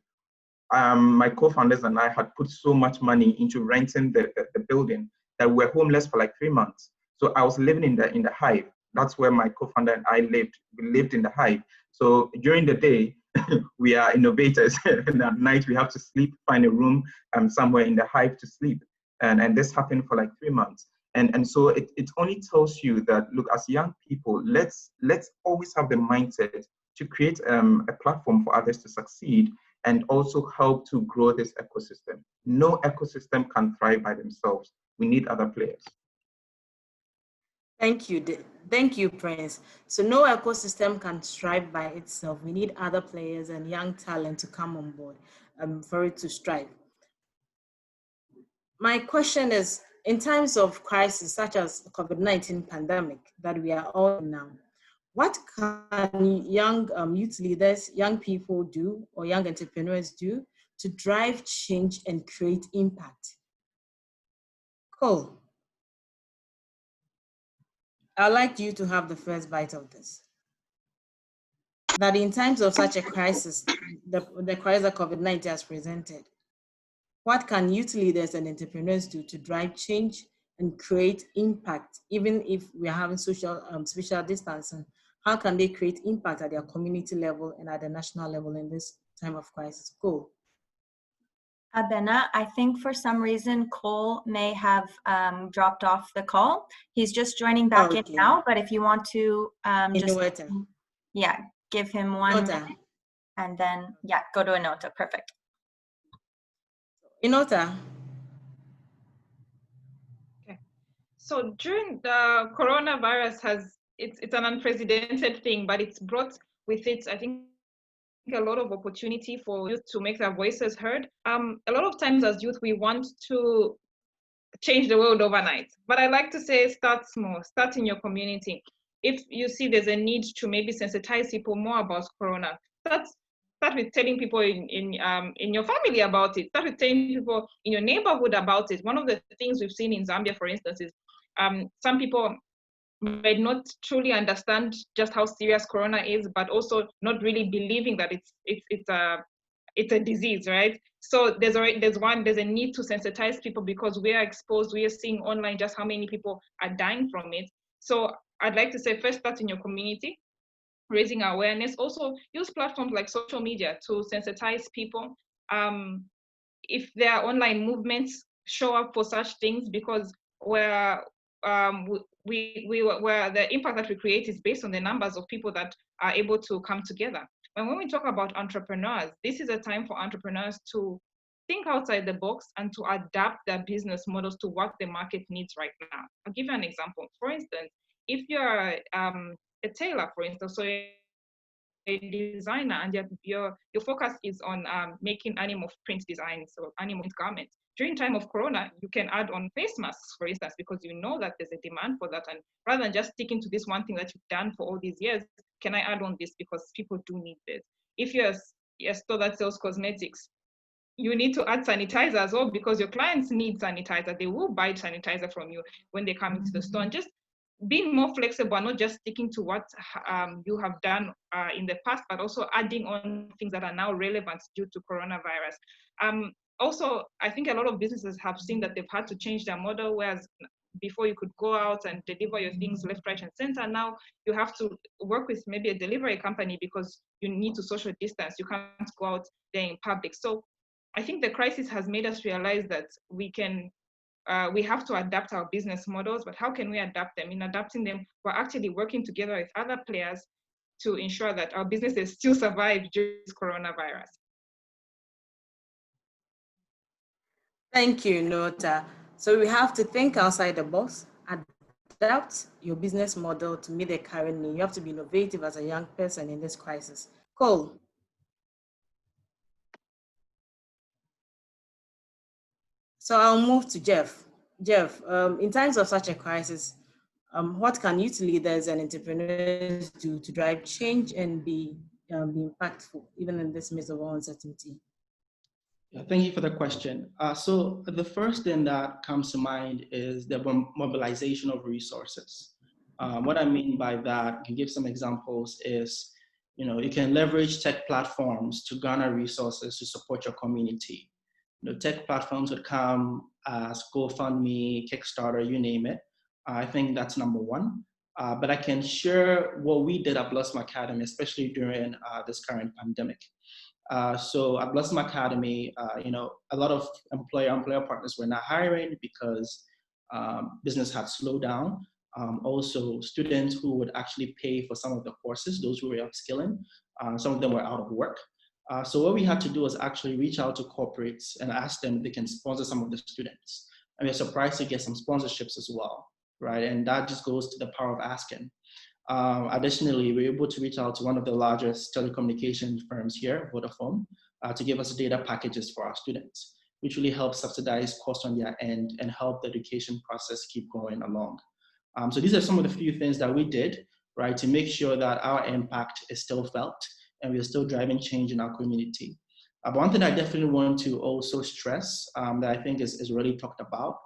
my co-founders and I had put so much money into renting the building that we were homeless for like 3 months. So I was living in the hive. That's where my co-founder and I lived. We lived in the hive. So during the day, we are innovators, and at night we have to sleep, find a room somewhere in the hive to sleep. And this happened for like 3 months. And so it only tells you that, look, as young people, let's always have the mindset to create a platform for others to succeed and also help to grow this ecosystem. No ecosystem can thrive by themselves. We need other players. Thank you, Prince. So no ecosystem can strive by itself. We need other players and young talent to come on board for it to strive. My question is, in times of crisis such as the COVID-19 pandemic that we are all in now, what can young youth leaders, young people do, or young entrepreneurs do to drive change and create impact? Cool. I'd like you to have the first bite of this. That in times of such a crisis, the crisis that COVID-19 has presented, what can youth leaders and entrepreneurs do to drive change and create impact, even if we are having social distancing? How can they create impact at their community level and at the national level in this time of crisis? Go. Abena, I think for some reason Cole may have dropped off the call. He's just joining back in now, but if you want to give him 1 minute and then go to Inota. Perfect. Inota. Okay. So during the coronavirus it's an unprecedented thing, but it's brought with it, I think, a lot of opportunity for youth to make their voices heard. A lot of times as youth, we want to change the world overnight, but I like to say start small, start in your community. If you see there's a need to maybe sensitize people more about corona, start with telling people in your family about it. Start with telling people in your neighborhood about it. One of the things we've seen in Zambia, for instance, is some people may not truly understand just how serious corona is, but also not really believing that it's a disease, right? So there's a need to sensitize people because we are exposed. We are seeing online just how many people are dying from it. So I'd like to say first start in your community. raising awareness. Also use platforms like social media to sensitize people. If there are online movements, show up for such things, because where the impact that we create is based on the numbers of people that are able to come together. And when we talk about entrepreneurs, this is a time for entrepreneurs to think outside the box and to adapt their business models to what the market needs right now. I'll give you an example. For instance, if you're a tailor, for instance, so a designer, and your focus is on making animal print designs or animal print garments. During time of Corona, you can add on face masks, for instance, because you know that there's a demand for that. And rather than just sticking to this one thing that you've done for all these years, can I add on this because people do need this? If you're a store that sells cosmetics, you need to add sanitizer as well, because your clients need sanitizer. They will buy sanitizer from you when they come into the store. And just being more flexible, not just sticking to what you have done in the past, but also adding on things that are now relevant due to coronavirus. Also, I think a lot of businesses have seen that they've had to change their model, whereas before you could go out and deliver your things left, right, and center. Now you have to work with maybe a delivery company because you need to social distance. You can't go out there in public. So I think the crisis has made us realize that we have to adapt our business models, but how can we adapt them? In adapting them, we're actually working together with other players to ensure that our businesses still survive during this coronavirus. Thank you, Nota. So we have to think outside the box, adapt your business model to meet the current need. You have to be innovative as a young person in this crisis. Cole. So I'll move to Jeff. Jeff, in times of such a crisis, what can youth leaders and entrepreneurs do to drive change and be impactful, even in this midst of all uncertainty? Yeah, thank you for the question. So the first thing that comes to mind is the mobilization of resources. What I mean by that, I can give some examples, is you can leverage tech platforms to garner resources to support your community. Tech platforms would come as GoFundMe, Kickstarter, you name it. I think that's number one. But I can share what we did at Blossom Academy, especially during this current pandemic. So at Blossom Academy, a lot of employer partners were not hiring because business had slowed down. Also, students who would actually pay for some of the courses, those who were upskilling, some of them were out of work. So what we had to do was actually reach out to corporates and ask them if they can sponsor some of the students. And we're surprised to get some sponsorships as well, right? And that just goes to the power of asking. Additionally, we were able to reach out to one of the largest telecommunications firms here, Vodafone, to give us data packages for our students, which really helps subsidize costs on their end and help the education process keep going along. So these are some of the few things that we did, right, to make sure that our impact is still felt and we're still driving change in our community. But one thing I definitely want to also stress that I think is really talked about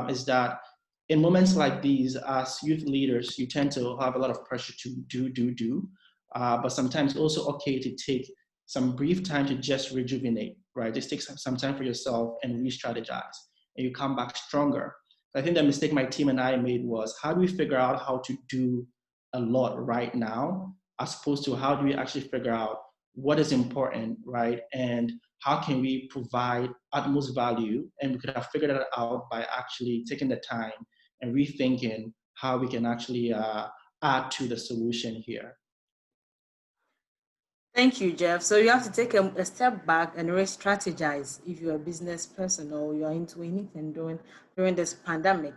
is that in moments like these, as youth leaders, you tend to have a lot of pressure to do, but sometimes also okay to take some brief time to just rejuvenate, right? Just take some time for yourself and re-strategize, and you come back stronger. I think the mistake my team and I made was, how do we figure out how to do a lot right now, as opposed to how do we actually figure out what is important, right? And how can we provide utmost value? And we could have figured that out by actually taking the time and rethinking how we can actually add to the solution here. Thank you, Jeff. So you have to take a step back and re-strategize if you're a business person or you're into anything during this pandemic.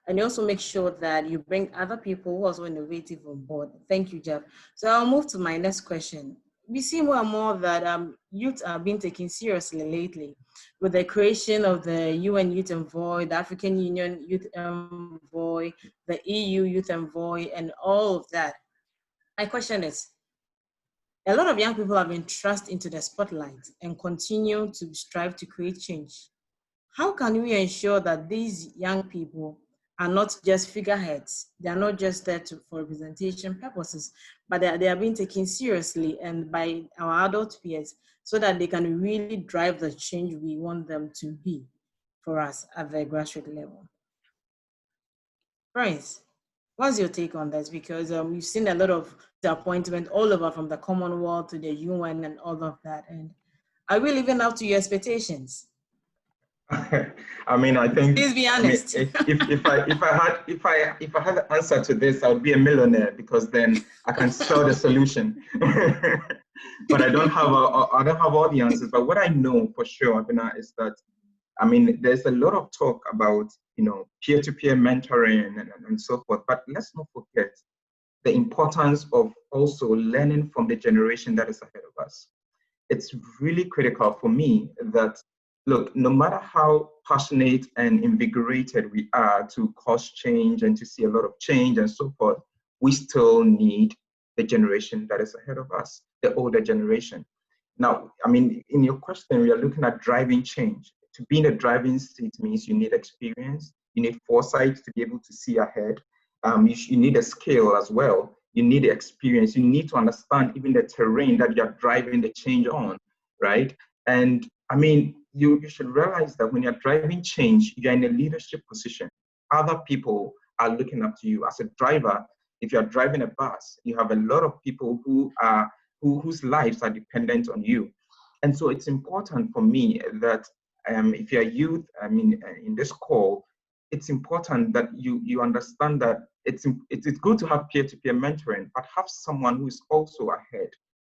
And you also make sure that you bring other people who are also innovative on board. Thank you, Jeff. So I'll move to my next question. We see more and more that youth are being taken seriously lately with the creation of the UN Youth Envoy, the African Union Youth Envoy, the EU Youth Envoy, and all of that. My question is, a lot of young people have been thrust into the spotlight and continue to strive to create change. How can we ensure that these young people are not just figureheads? They are not just there for representation purposes, but they are being taken seriously and by our adult peers so that they can really drive the change we want them to be for us at the grassroots level. Prince. What's your take on this? Because we've seen a lot of disappointment all over, from the Commonwealth to the UN and all of that. And are we living up to your expectations? I mean, I think. Please be honest. I mean, if I had the answer to this, I would be a millionaire, because then I can sell the solution. But I don't have all the answers. But what I know for sure, Abina, is that, I mean, there's a lot of talk about, peer-to-peer mentoring and so forth. But let's not forget the importance of also learning from the generation that is ahead of us. It's really critical for me that, look, no matter how passionate and invigorated we are to cause change and to see a lot of change and so forth, we still need the generation that is ahead of us, the older generation. Now, I mean, in your question, we are looking at driving change. To be in a driving seat means you need experience, you need foresight to be able to see ahead. You need a skill as well. You need experience. You need to understand even the terrain that you're driving the change on, right? And I mean, you should realize that when you're driving change, you're in a leadership position. Other people are looking up to you. As a driver, if you're driving a bus, you have a lot of people whose lives are dependent on you. And so it's important for me that if you're youth, I mean, in this call, it's important that you understand that it's good to have peer-to-peer mentoring, but have someone who is also ahead,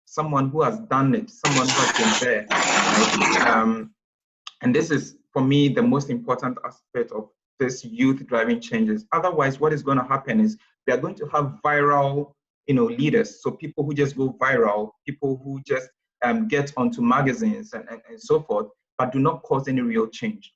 someone who has done it, someone who has been there. Right? And this is, for me, the most important aspect of this youth driving changes. Otherwise, what is going to happen is we are going to have viral, leaders. So people who just go viral, people who just get onto magazines and so forth, but do not cause any real change.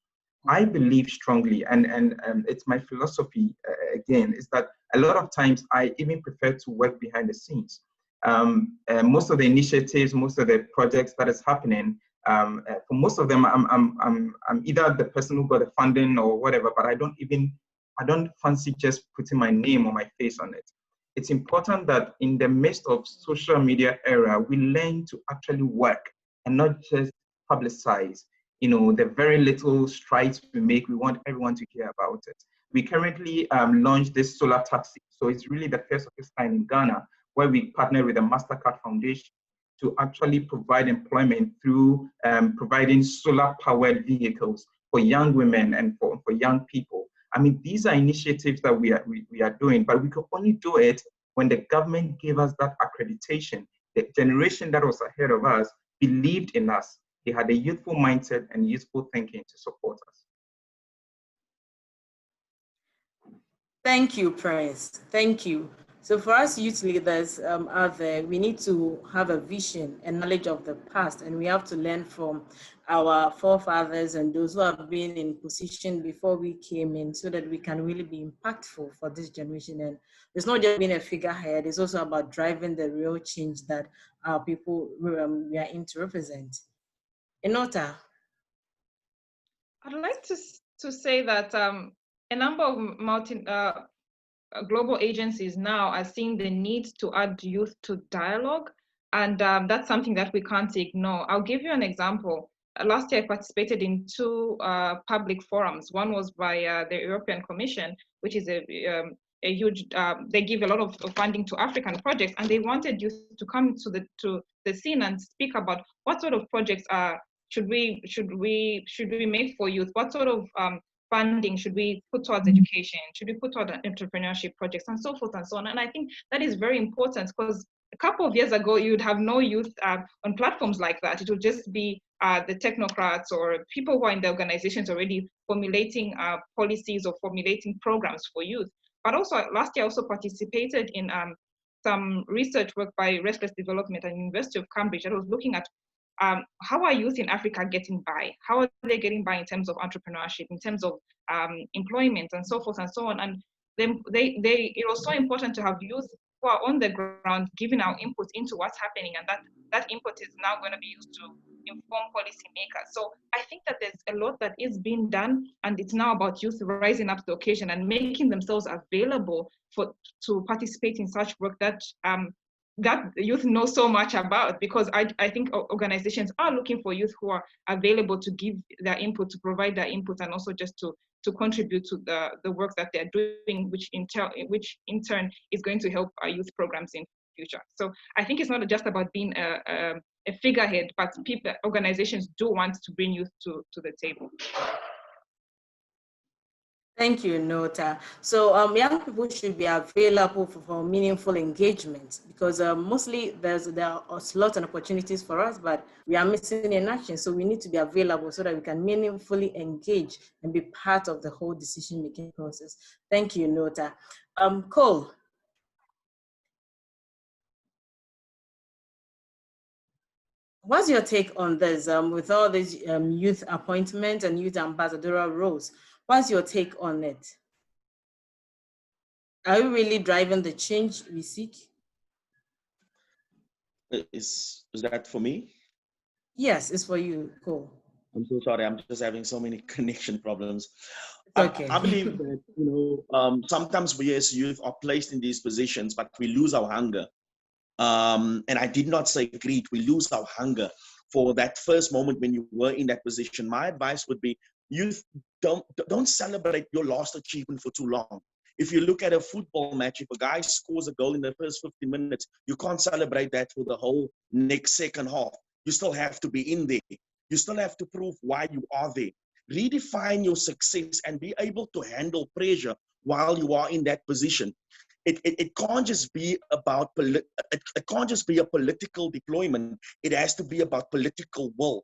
I believe strongly, and it's my philosophy, again, is that a lot of times I even prefer to work behind the scenes. Most of the initiatives, most of the projects that is happening, for most of them, I'm either the person who got the funding or whatever, but I don't fancy just putting my name or my face on it. It's important that in the midst of social media era, we learn to actually work and not just publicize. The very little strides we make, we want everyone to hear about it. We currently launched this solar taxi. So it's really the first of its kind in Ghana, where we partner with the MasterCard Foundation to actually provide employment through providing solar-powered vehicles for young women and for young people. I mean, these are initiatives that we are doing, but we could only do it when the government gave us that accreditation. The generation that was ahead of us believed in us. They had a youthful mindset and youthful thinking to support us. Thank you, Prince. Thank you. So for us youth leaders out there, we need to have a vision and knowledge of the past, and we have to learn from our forefathers and those who have been in position before we came in, so that we can really be impactful for this generation. And it's not just being a figurehead, it's also about driving the real change that our people we are in to represent. Enota. I'd like to say that a number of global agencies now are seeing the need to add youth to dialogue, and that's something that we can't ignore. I'll give you an example. Last year, I participated in two public forums. One was by the European Commission, which is a huge, they give a lot of funding to African projects, and they wanted youth to come to the scene and speak about what sort of projects should we make for youth? What sort of funding should we put towards education? Should we put towards entrepreneurship projects, and so forth and so on? And I think that is very important, because a couple of years ago, you'd have no youth on platforms like that. It would just be the technocrats or people who are in the organizations already formulating policies or formulating programs for youth. But also last year, I also participated in some research work by Restless Development at the University of Cambridge that was looking at how are youth in Africa getting by? How are they getting by in terms of entrepreneurship, in terms of employment, and so forth and so on? And it was so important to have youth who are on the ground giving our input into what's happening, and that input is now going to be used to inform policymakers. So I think that there's a lot that is being done, and it's now about youth rising up to the occasion and making themselves available to participate in such work that youth know so much about, because I think organizations are looking for youth who are available to give their input, to provide their input, and also just to to contribute to the work that they're doing, which in turn is going to help our youth programs in future. So I think it's not just about being a figurehead, but organizations do want to bring youth to the table. Thank you, Nota. So young people should be available for meaningful engagement, because mostly there are slots and opportunities for us, but we are missing in action. So we need to be available so that we can meaningfully engage and be part of the whole decision-making process. Thank you, Nota. Cole. What's your take on this? With all these youth appointments and youth ambassadorial roles, what's your take on it? Are we really driving the change we seek? Is that for me? Yes, it's for you, Cole. I'm so sorry. I'm just having so many connection problems. Okay. I believe that sometimes we as youth are placed in these positions, but we lose our hunger. And I did not say greed. We lose our hunger for that first moment when you were in that position. My advice would be, youth, don't celebrate your last achievement for too long. If you look at a football match, if a guy scores a goal in the first 50 minutes, you can't celebrate that for the whole next second half. You still have to be in there. You still have to prove why you are there. Redefine your success and be able to handle pressure while you are in that position. It can't just be about it can't just be a political deployment. It has to be about political will.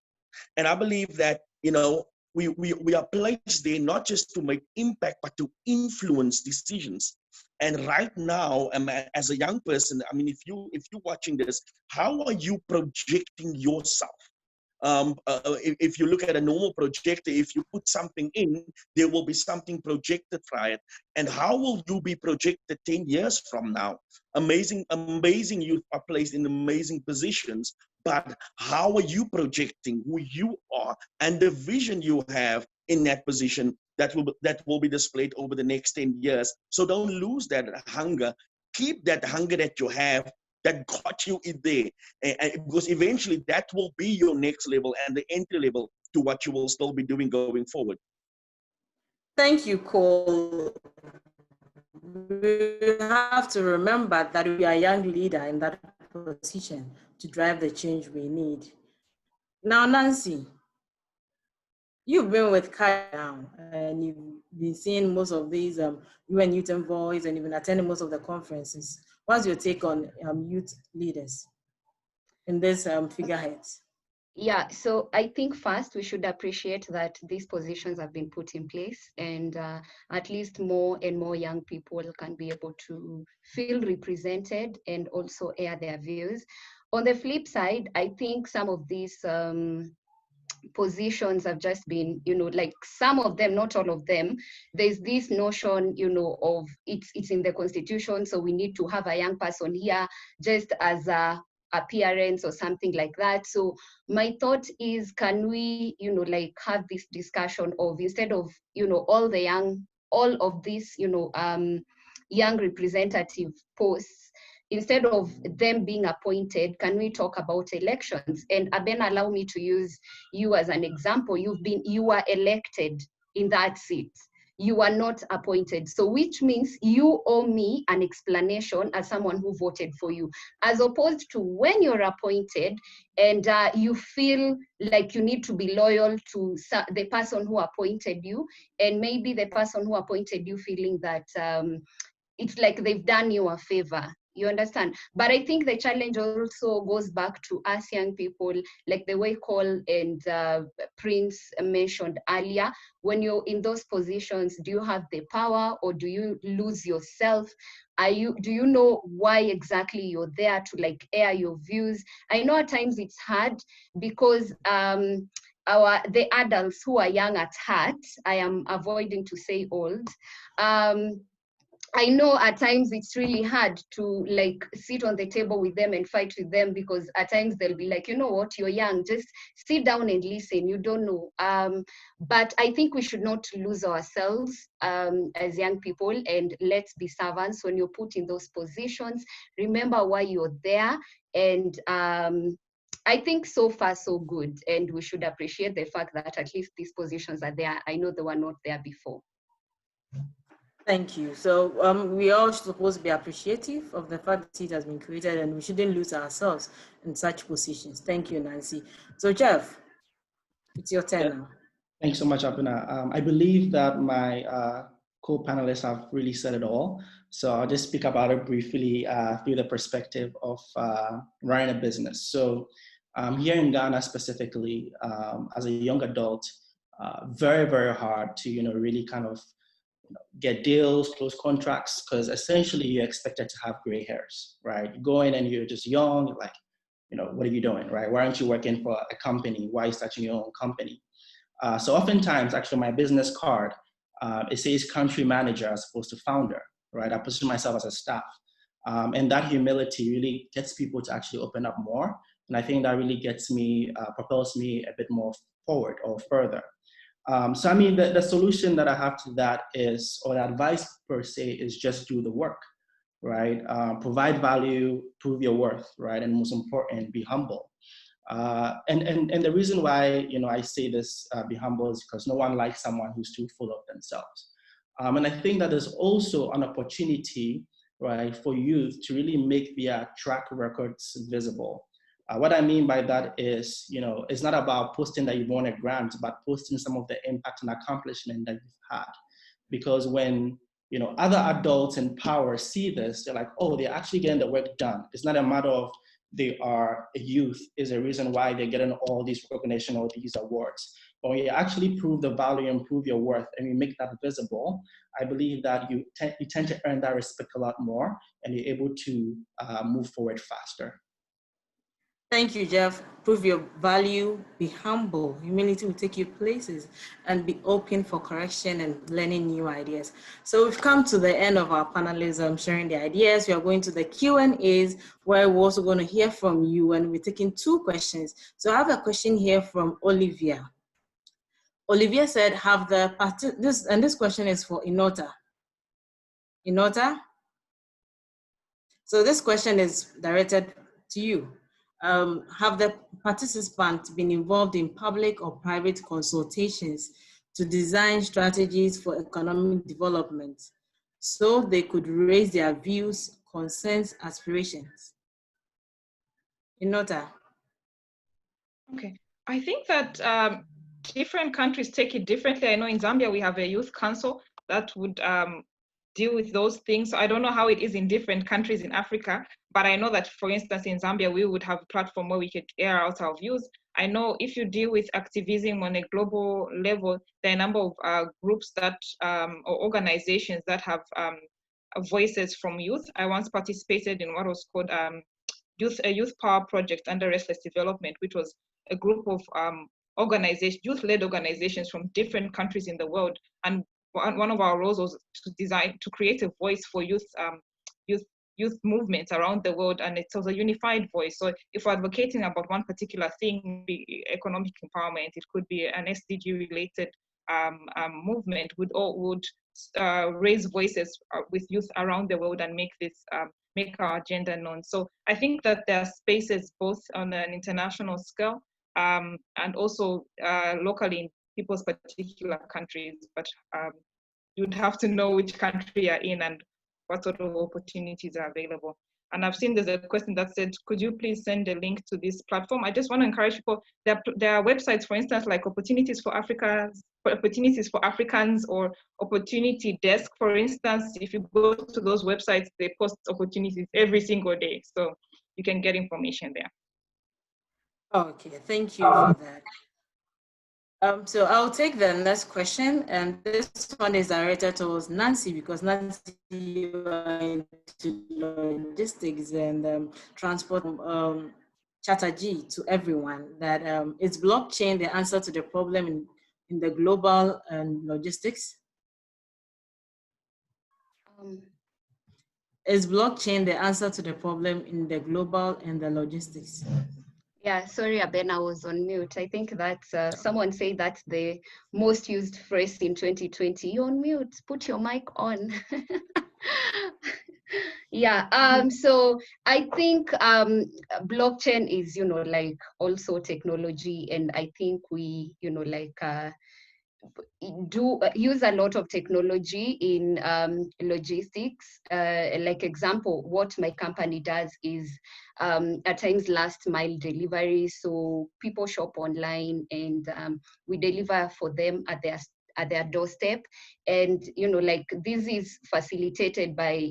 And I believe that we are placed there not just to make impact, but to influence decisions. And right now, as a young person, I mean, if you're watching this, how are you projecting yourself? If you look at a normal projector, if you put something in, there will be something projected from it. And how will you be projected 10 years from now? Amazing youth are placed in amazing positions, but how are you projecting who you are and the vision you have in that position that will be displayed over the next 10 years? So don't lose that hunger. Keep that hunger that you have, that got you in there, because eventually that will be your next level and the entry level to what you will still be doing going forward. Thank you, Cole. We have to remember that we are a young leader in that position to drive the change we need. Now, Nancy, you've been with Kai now, and you've been seeing most of these UN Youth Envoys, and you've been attending most of the conferences. What's your take on youth leaders in this figureheads? Yeah, so I think first we should appreciate that these positions have been put in place, and at least more and more young people can be able to feel represented and also air their views. On the flip side, I think some of these positions have just been, like some of them, not all of them, there's this notion, of it's in the constitution, so we need to have a young person here just as a appearance or something like that. So my thought is, can we, like have this discussion of, instead of, all of these, young representative posts, instead of them being appointed, can we talk about elections? And Abena, allow me to use you as an example. You were elected in that seat. You are not appointed. So which means you owe me an explanation as someone who voted for you, as opposed to when you're appointed and you feel like you need to be loyal to the person who appointed you, and maybe the person who appointed you feeling that it's like they've done you a favor. You understand? But I think the challenge also goes back to us young people, like the way Cole and Prince mentioned earlier. When you're in those positions, do you have the power, or do you lose yourself? Do you know why exactly you're there to like air your views? I know at times it's hard because the adults who are young at heart, I am avoiding to say old, I know at times it's really hard to like sit on the table with them and fight with them, because at times they'll be like, you know what, you're young, just sit down and listen, you don't know. But I think we should not lose ourselves as young people, and let's be servants. When you're put in those positions, remember why you're there, and I think so far so good, and we should appreciate the fact that at least these positions are there. I know they were not there before. Thank you. So we are supposed to be appreciative of the fact that it has been created, and we shouldn't lose ourselves in such positions. Thank you, Nancy. So Jeff, it's your turn now. Thanks so much, Abuna. I believe that my co-panelists have really said it all. So I'll just speak about it briefly through the perspective of running a business. So here in Ghana specifically, as a young adult, very, very hard to, really kind of get deals, close contracts, because essentially you're expected to have gray hairs, right? You go in and you're just young, like, what are you doing, right? Why aren't you working for a company? Why are you starting your own company? So oftentimes, actually, my business card, it says country manager as opposed to founder, right? I position myself as a staff. And that humility really gets people to actually open up more. And I think that really gets me, propels me a bit more forward or further. So I mean, the solution that I have to that is, or the advice per se, is just do the work, right? Provide value, prove your worth, right? And most important, be humble. And the reason why, I say this, be humble, is because no one likes someone who's too full of themselves. And I think that there's also an opportunity, right, for youth to really make their track records visible. What I mean by that is, it's not about posting that you've won a grant, but posting some of the impact and accomplishment that you've had. Because when, other adults in power see this, they're like, oh, they're actually getting the work done. It's not a matter of they are a youth is a reason why they're getting all these recognition or these awards. But when you actually prove the value and prove your worth and you make that visible, I believe that you tend to earn that respect a lot more, and you're able to move forward faster. Thank you, Jeff. Prove your value, be humble. Humility will take you places, and be open for correction and learning new ideas. So we've come to the end of our panelism, sharing the ideas. We are going to the Q&As, where we're also going to hear from you, and we're taking 2 questions. So I have a question here from Olivia. Olivia said, this question is for Inota. Inota? So this question is directed to you. Have the participants been involved in public or private consultations to design strategies for economic development so they could raise their views, concerns, aspirations? Inota. Okay, I think that different countries take it differently. I know in Zambia we have a youth council that would deal with those things. So I don't know how it is in different countries in Africa, but I know that, for instance, in Zambia, we would have a platform where we could air out our views. I know if you deal with activism on a global level, there are a number of groups that, or organizations that have voices from youth. I once participated in what was called a Youth Power Project under Restless Development, which was a group of youth-led organizations from different countries in the world. And one of our roles was to create a voice for youth movements around the world, and it was a unified voice. So if we're advocating about one particular thing, be economic empowerment, it could be an SDG-related movement, would raise voices with youth around the world and make our agenda known. So I think that there are spaces both on an international scale and also locally in people's particular countries, but you'd have to know which country you're in and what sort of opportunities are available. And I've seen there's a question that said, could you please send a link to this platform? I just want to encourage people, there are websites, for instance, like Opportunities for Africans, or Opportunity Desk, for instance. If you go to those websites, they post opportunities every single day. So you can get information there. Okay, thank you for that. So I'll take the next question, and this one is directed towards Nancy, because Nancy, you are into logistics and transport. Chatterjee to everyone that is blockchain the answer to the problem in the global logistics? Is blockchain the answer to the problem in the global and the logistics? Yeah, sorry, Aben, I was on mute. I think that someone said that's the most used phrase in 2020. You're on mute, put your mic on. Yeah, so I think blockchain is, like also technology, and I think we, like use a lot of technology in logistics. Like example, what my company does is at times last mile delivery. So people shop online and we deliver for them at their doorstep. And, like this is facilitated by,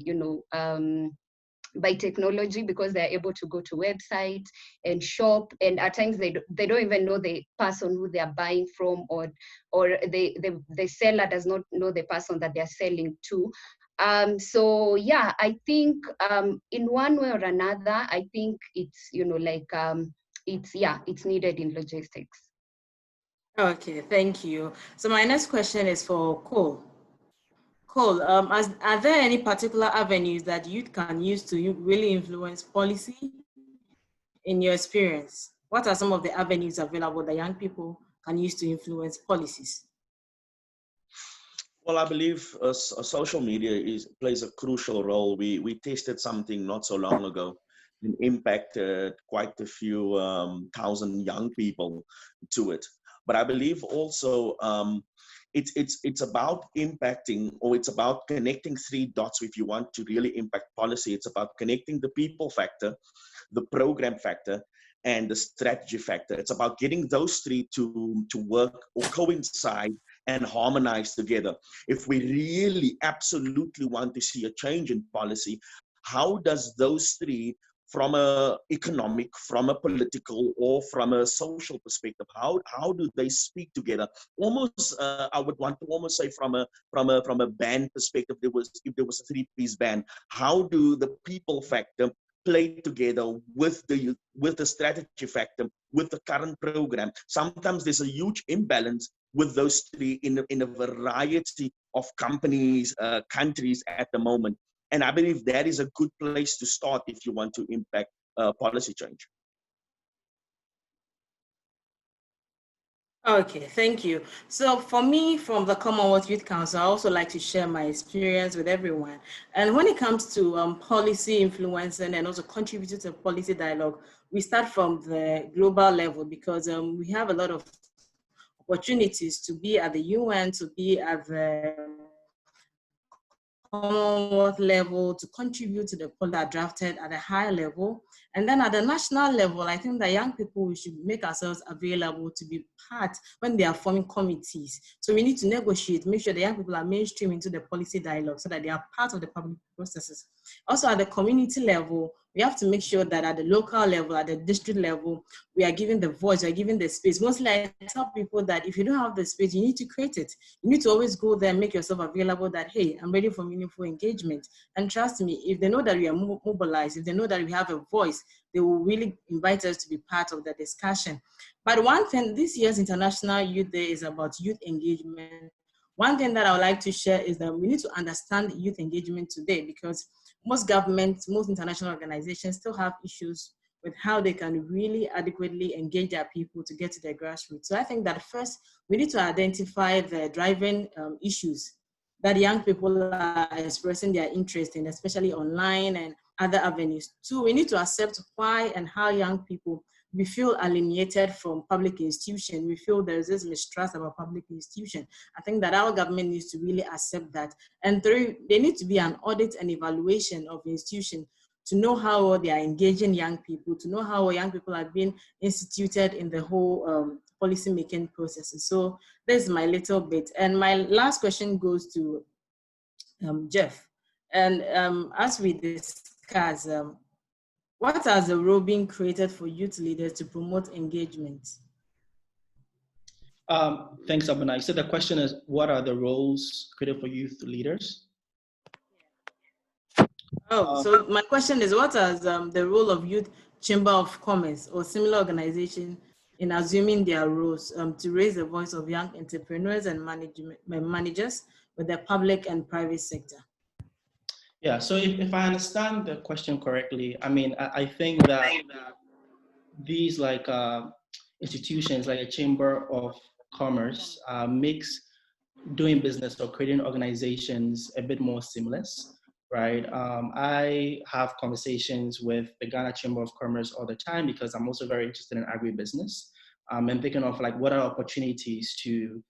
by technology, because they're able to go to websites and shop, and at times they don't even know the person who they are buying from, or the seller does not know the person that they're selling to. So yeah, I think in one way or another, I think it's, like it's needed in logistics. Okay, thank you. So my next question is for Cole. Cole, are there any particular avenues that youth can use to really influence policy in your experience? What are some of the avenues available that young people can use to influence policies? Well, I believe social media plays a crucial role. We tested something not so long ago and impacted quite a few thousand young people to it. But I believe also it's about impacting, or it's about connecting three dots. If you want to really impact policy, it's about connecting the people factor, the program factor, and the strategy factor. It's about getting those three to work or coincide and harmonize together. If we really absolutely want to see a change in policy, how does those three, from a economic, from a political, or from a social perspective, how do they speak together? Almost, I would want to almost say from a band perspective, if there was a three-piece band, how do the people factor play together with the strategy factor, with the current program? Sometimes there's a huge imbalance with those three in a variety of companies, countries at the moment. And I believe that is a good place to start if you want to impact policy change. Okay, thank you. So for me, from the Commonwealth Youth Council, I also like to share my experience with everyone. And when it comes to policy influencing and also contributing to policy dialogue, we start from the global level, because we have a lot of opportunities to be at the UN, to be at the Commonwealth level, to contribute to the policies that are drafted at a higher level. And then at the national level, I think that young people, we should make ourselves available to be part when they are forming committees. So we need to negotiate, make sure the young people are mainstream into the policy dialogue so that they are part of the public processes. Also at the community level, we have to make sure that at the local level, at the district level, we are giving the voice, we are giving the space. Mostly I tell people that if you don't have the space, you need to create it. You need to always go there and make yourself available that, hey, I'm ready for meaningful engagement. And trust me, if they know that we are mobilized, if they know that we have a voice, they will really invite us to be part of the discussion. But one thing, this year's International Youth Day is about youth engagement. One thing that I would like to share is that we need to understand youth engagement today, because most governments, most international organizations still have issues with how they can really adequately engage their people to get to their grassroots. So I think that first, we need to identify the driving issues that young people are expressing their interest in, especially online and other avenues. Two, we need to accept why and how young people, we feel alienated from public institutions. We feel there's this mistrust about public institutions. I think that our government needs to really accept that. And three, there needs to be an audit and evaluation of institutions to know how they are engaging young people, to know how young people are being instituted in the whole policy making processes. So this is my little bit. And my last question goes to Jeff. And as we discuss, what has the role being created for youth leaders to promote engagement? Thanks, Abunai. So the question is, what are the roles created for youth leaders? So my question is, what is the role of Youth Chamber of Commerce or similar organization in assuming their roles to raise the voice of young entrepreneurs and managers with the public and private sector? Yeah, so if I understand the question correctly, I mean, I think that these institutions like a Chamber of Commerce makes doing business or creating organizations a bit more seamless, right? I have conversations with the Ghana Chamber of Commerce all the time because I'm also very interested in agribusiness. And thinking of like what are opportunities to,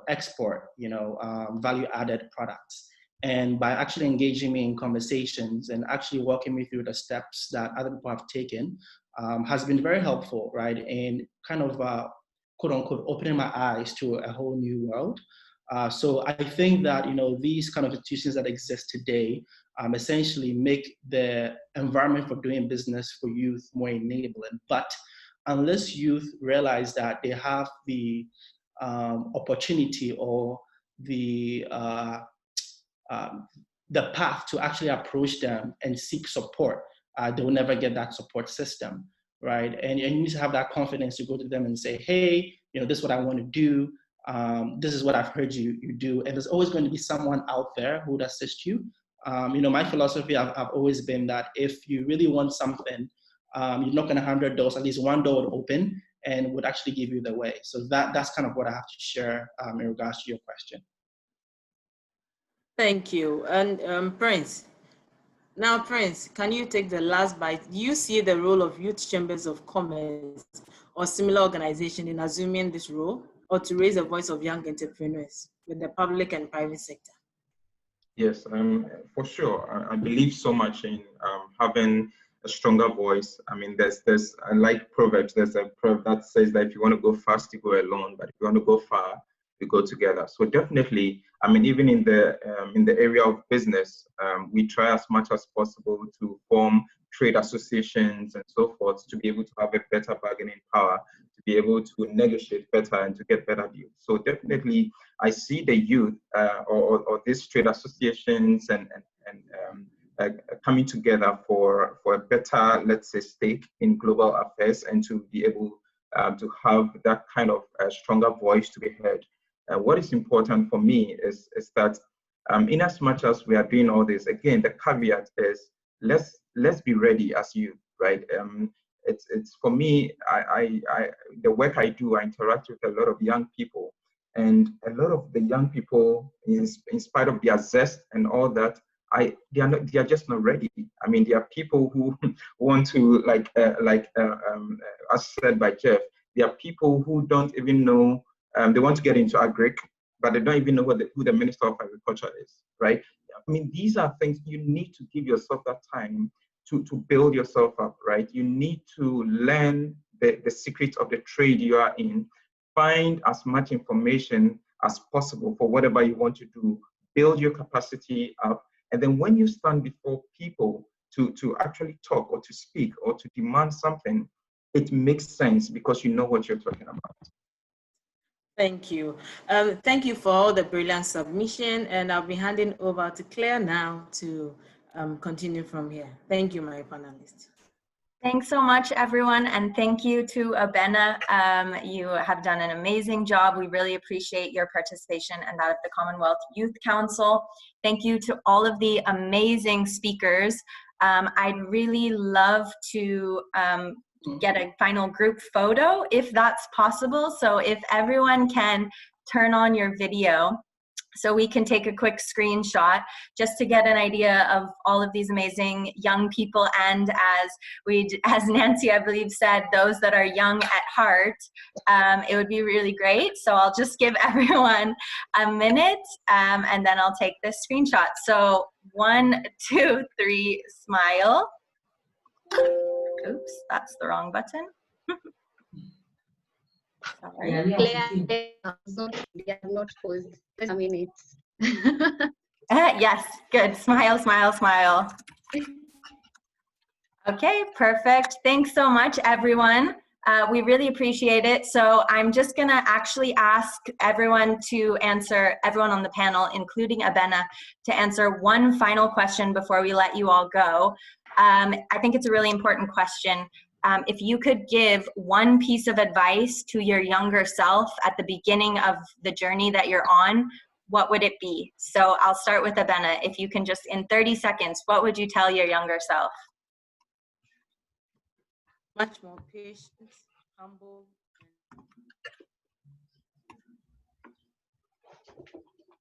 export, value-added products. And by actually engaging me in conversations and actually walking me through the steps that other people have taken has been very helpful, right? And kind of, quote unquote, opening my eyes to a whole new world. So I think that, these kind of institutions that exist today essentially make the environment for doing business for youth more enabling. But unless youth realize that they have the opportunity or the path to actually approach them and seek support, they will never get that support system, right? And you need to have that confidence to go to them and say, hey, this is what I want to do. This is what I've heard you do. And there's always going to be someone out there who would assist you. My philosophy, I've always been that if you really want something, you're not going to 100 doors, at least one door would open and would actually give you the way. So that's kind of what I have to share in regards to your question. Thank you. And Prince, now Prince, can you take the last bite? Do you see the role of youth chambers of commerce or similar organization in assuming this role, or to raise the voice of young entrepreneurs with the public and private sector? Yes, for sure. I believe so much in having a stronger voice. I mean, I like Proverbs. There's a proverb that says that if you want to go fast, you go alone, but if you want to go far, you go together. So definitely, I mean, even in the area of business, we try as much as possible to form trade associations and so forth to be able to have a better bargaining power, to be able to negotiate better and to get better deals. So definitely, I see the youth or these trade associations and coming together for a better, let's say, stake in global affairs and to be able to have that kind of stronger voice to be heard. What is important for me is that in as much as we are doing all this, again, the caveat is let's be ready as youth, right? It's for me, the work I do, I interact with a lot of young people, and a lot of the young people, in spite of their zest and all that, they are just not ready. I mean, there are people who want to, as said by Jeff, there are people who don't even know, they want to get into agric, but they don't even know who the Minister of Agriculture is, right? I mean, these are things you need to give yourself that time to build yourself up, right? You need to learn the secrets of the trade you are in, find as much information as possible for whatever you want to do, build your capacity up, and then when you stand before people to actually talk or to speak or to demand something, it makes sense because you know what you're talking about. Thank you. Thank you for all the brilliant submission, and I'll be handing over to Claire now to continue from here. Thank you, my panelists. Thanks so much, everyone, and thank you to Abena. You have done an amazing job. We really appreciate your participation and that of the Commonwealth Youth Council. Thank you to all of the amazing speakers. I'd really love to get a final group photo if that's possible. So if everyone can turn on your video so we can take a quick screenshot just to get an idea of all of these amazing young people, and as Nancy, I believe, said, those that are young at heart, it would be really great. So I'll just give everyone a minute and then I'll take this screenshot. So 1, 2, 3, smile. Oops, that's the wrong button. Sorry. Not paused. A minute. Yes, good. Smile, smile, smile. Okay, perfect. Thanks so much, everyone. We really appreciate it. So I'm just gonna actually ask everyone on the panel, including Abena, to answer one final question before we let you all go. I think it's a really important question. If you could give one piece of advice to your younger self at the beginning of the journey that you're on, what would it be? So I'll start with Abena. If you can just, in 30 seconds, what would you tell your younger self? Much more patient, humble.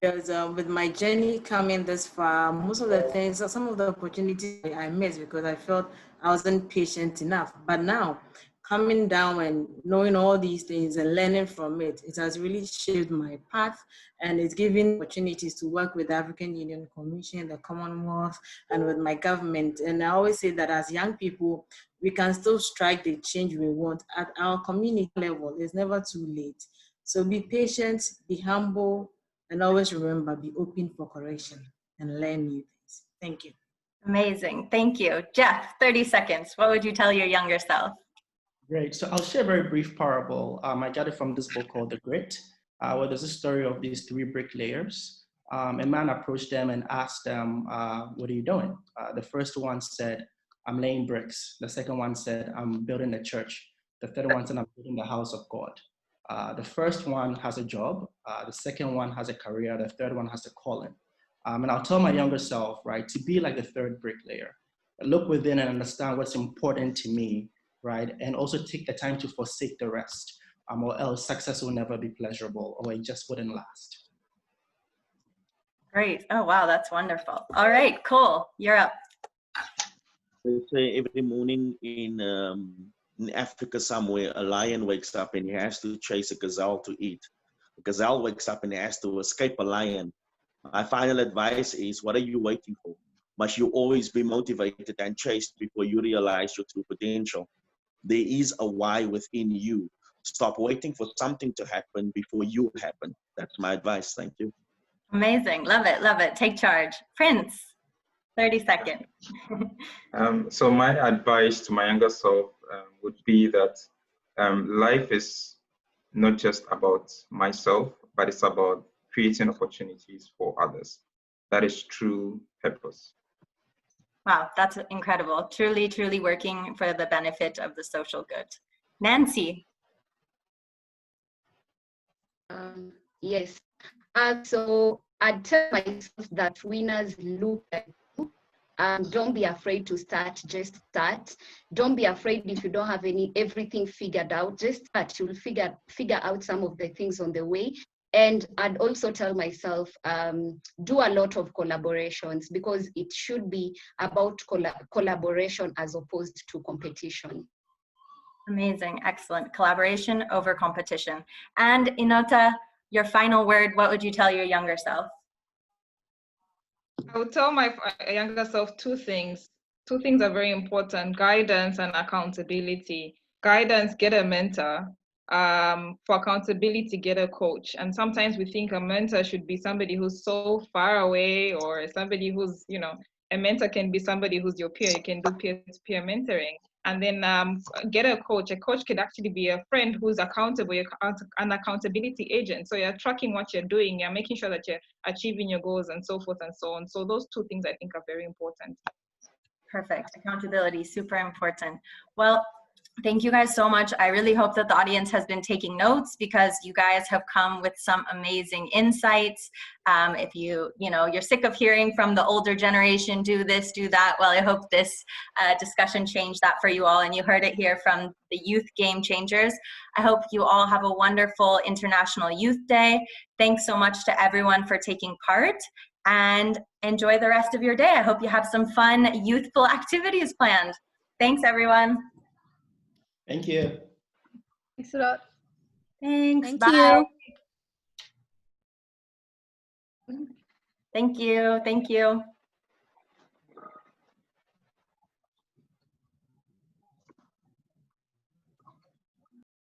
Because with my journey coming this far, most of the things, some of the opportunities I missed because I felt I wasn't patient enough. But now, coming down and knowing all these things and learning from it, it has really shaped my path, and it's given opportunities to work with the African Union Commission, the Commonwealth, and with my government. And I always say that as young people, we can still strike the change we want at our community level. It's never too late. So be patient, be humble, and always remember, be open for correction and learn new things. Thank you. Amazing. Thank you. Jeff, 30 seconds. What would you tell your younger self? Great. So I'll share a very brief parable. I got it from this book called The Grit, where there's a story of these 3 bricklayers. A man approached them and asked them, what are you doing? The first one said, I'm laying bricks. The second one said, I'm building a church. The third one said, I'm building the house of God. The first one has a job. The second one has a career. The third one has a calling. And I'll tell my younger self, right, to be like the third bricklayer. Look within and understand what's important to me, right? And also take the time to forsake the rest, or else success will never be pleasurable, or it just wouldn't last. Great. Oh, wow, that's wonderful. All right, cool. You're up. They say every morning in Africa somewhere, a lion wakes up and he has to chase a gazelle to eat. A gazelle wakes up and he has to escape a lion. My final advice is, what are you waiting for? Must you always be motivated and chased before you realize your true potential? There is a why within you. Stop waiting for something to happen before you happen. That's my advice. Thank you. Amazing. Love it. Love it. Take charge. Prince, 30 seconds. So my advice to my younger self would be that life is not just about myself, but it's about creating opportunities for others. That is true purpose. Wow, that's incredible. Truly, truly working for the benefit of the social good. Nancy. Yes. So I'd tell myself that winners look at you. Don't be afraid to start, just start. Don't be afraid if you don't have everything figured out, just start. You'll figure out some of the things on the way. And I'd also tell myself, do a lot of collaborations, because it should be about collaboration as opposed to competition. Amazing, excellent. Collaboration over competition. And Inota, your final word, what would you tell your younger self? I would tell my younger self 2 things. 2 things are very important: guidance and accountability. Guidance, get a mentor. For accountability, get a coach. And sometimes we think a mentor should be somebody who's so far away, or somebody who's, a mentor can be somebody who's your peer. You can do peer-to-peer mentoring. And then get a coach. A coach could actually be a friend who's accountable, an accountability agent. So you're tracking what you're doing, you're making sure that you're achieving your goals, and so forth and so on. So those 2 things I think are very important. Perfect. Accountability, super important. Well, thank you guys so much. I really hope that the audience has been taking notes, because you guys have come with some amazing insights. If you're sick of hearing from the older generation, do this, do that. Well, I hope this discussion changed that for you all, and you heard it here from the youth game changers. I hope you all have a wonderful International Youth Day. Thanks so much to everyone for taking part, and enjoy the rest of your day. I hope you have some fun, youthful activities planned. Thanks, everyone. Thank you. Thanks a lot. Thanks. Thank Bye. you. Thank you. Thank you.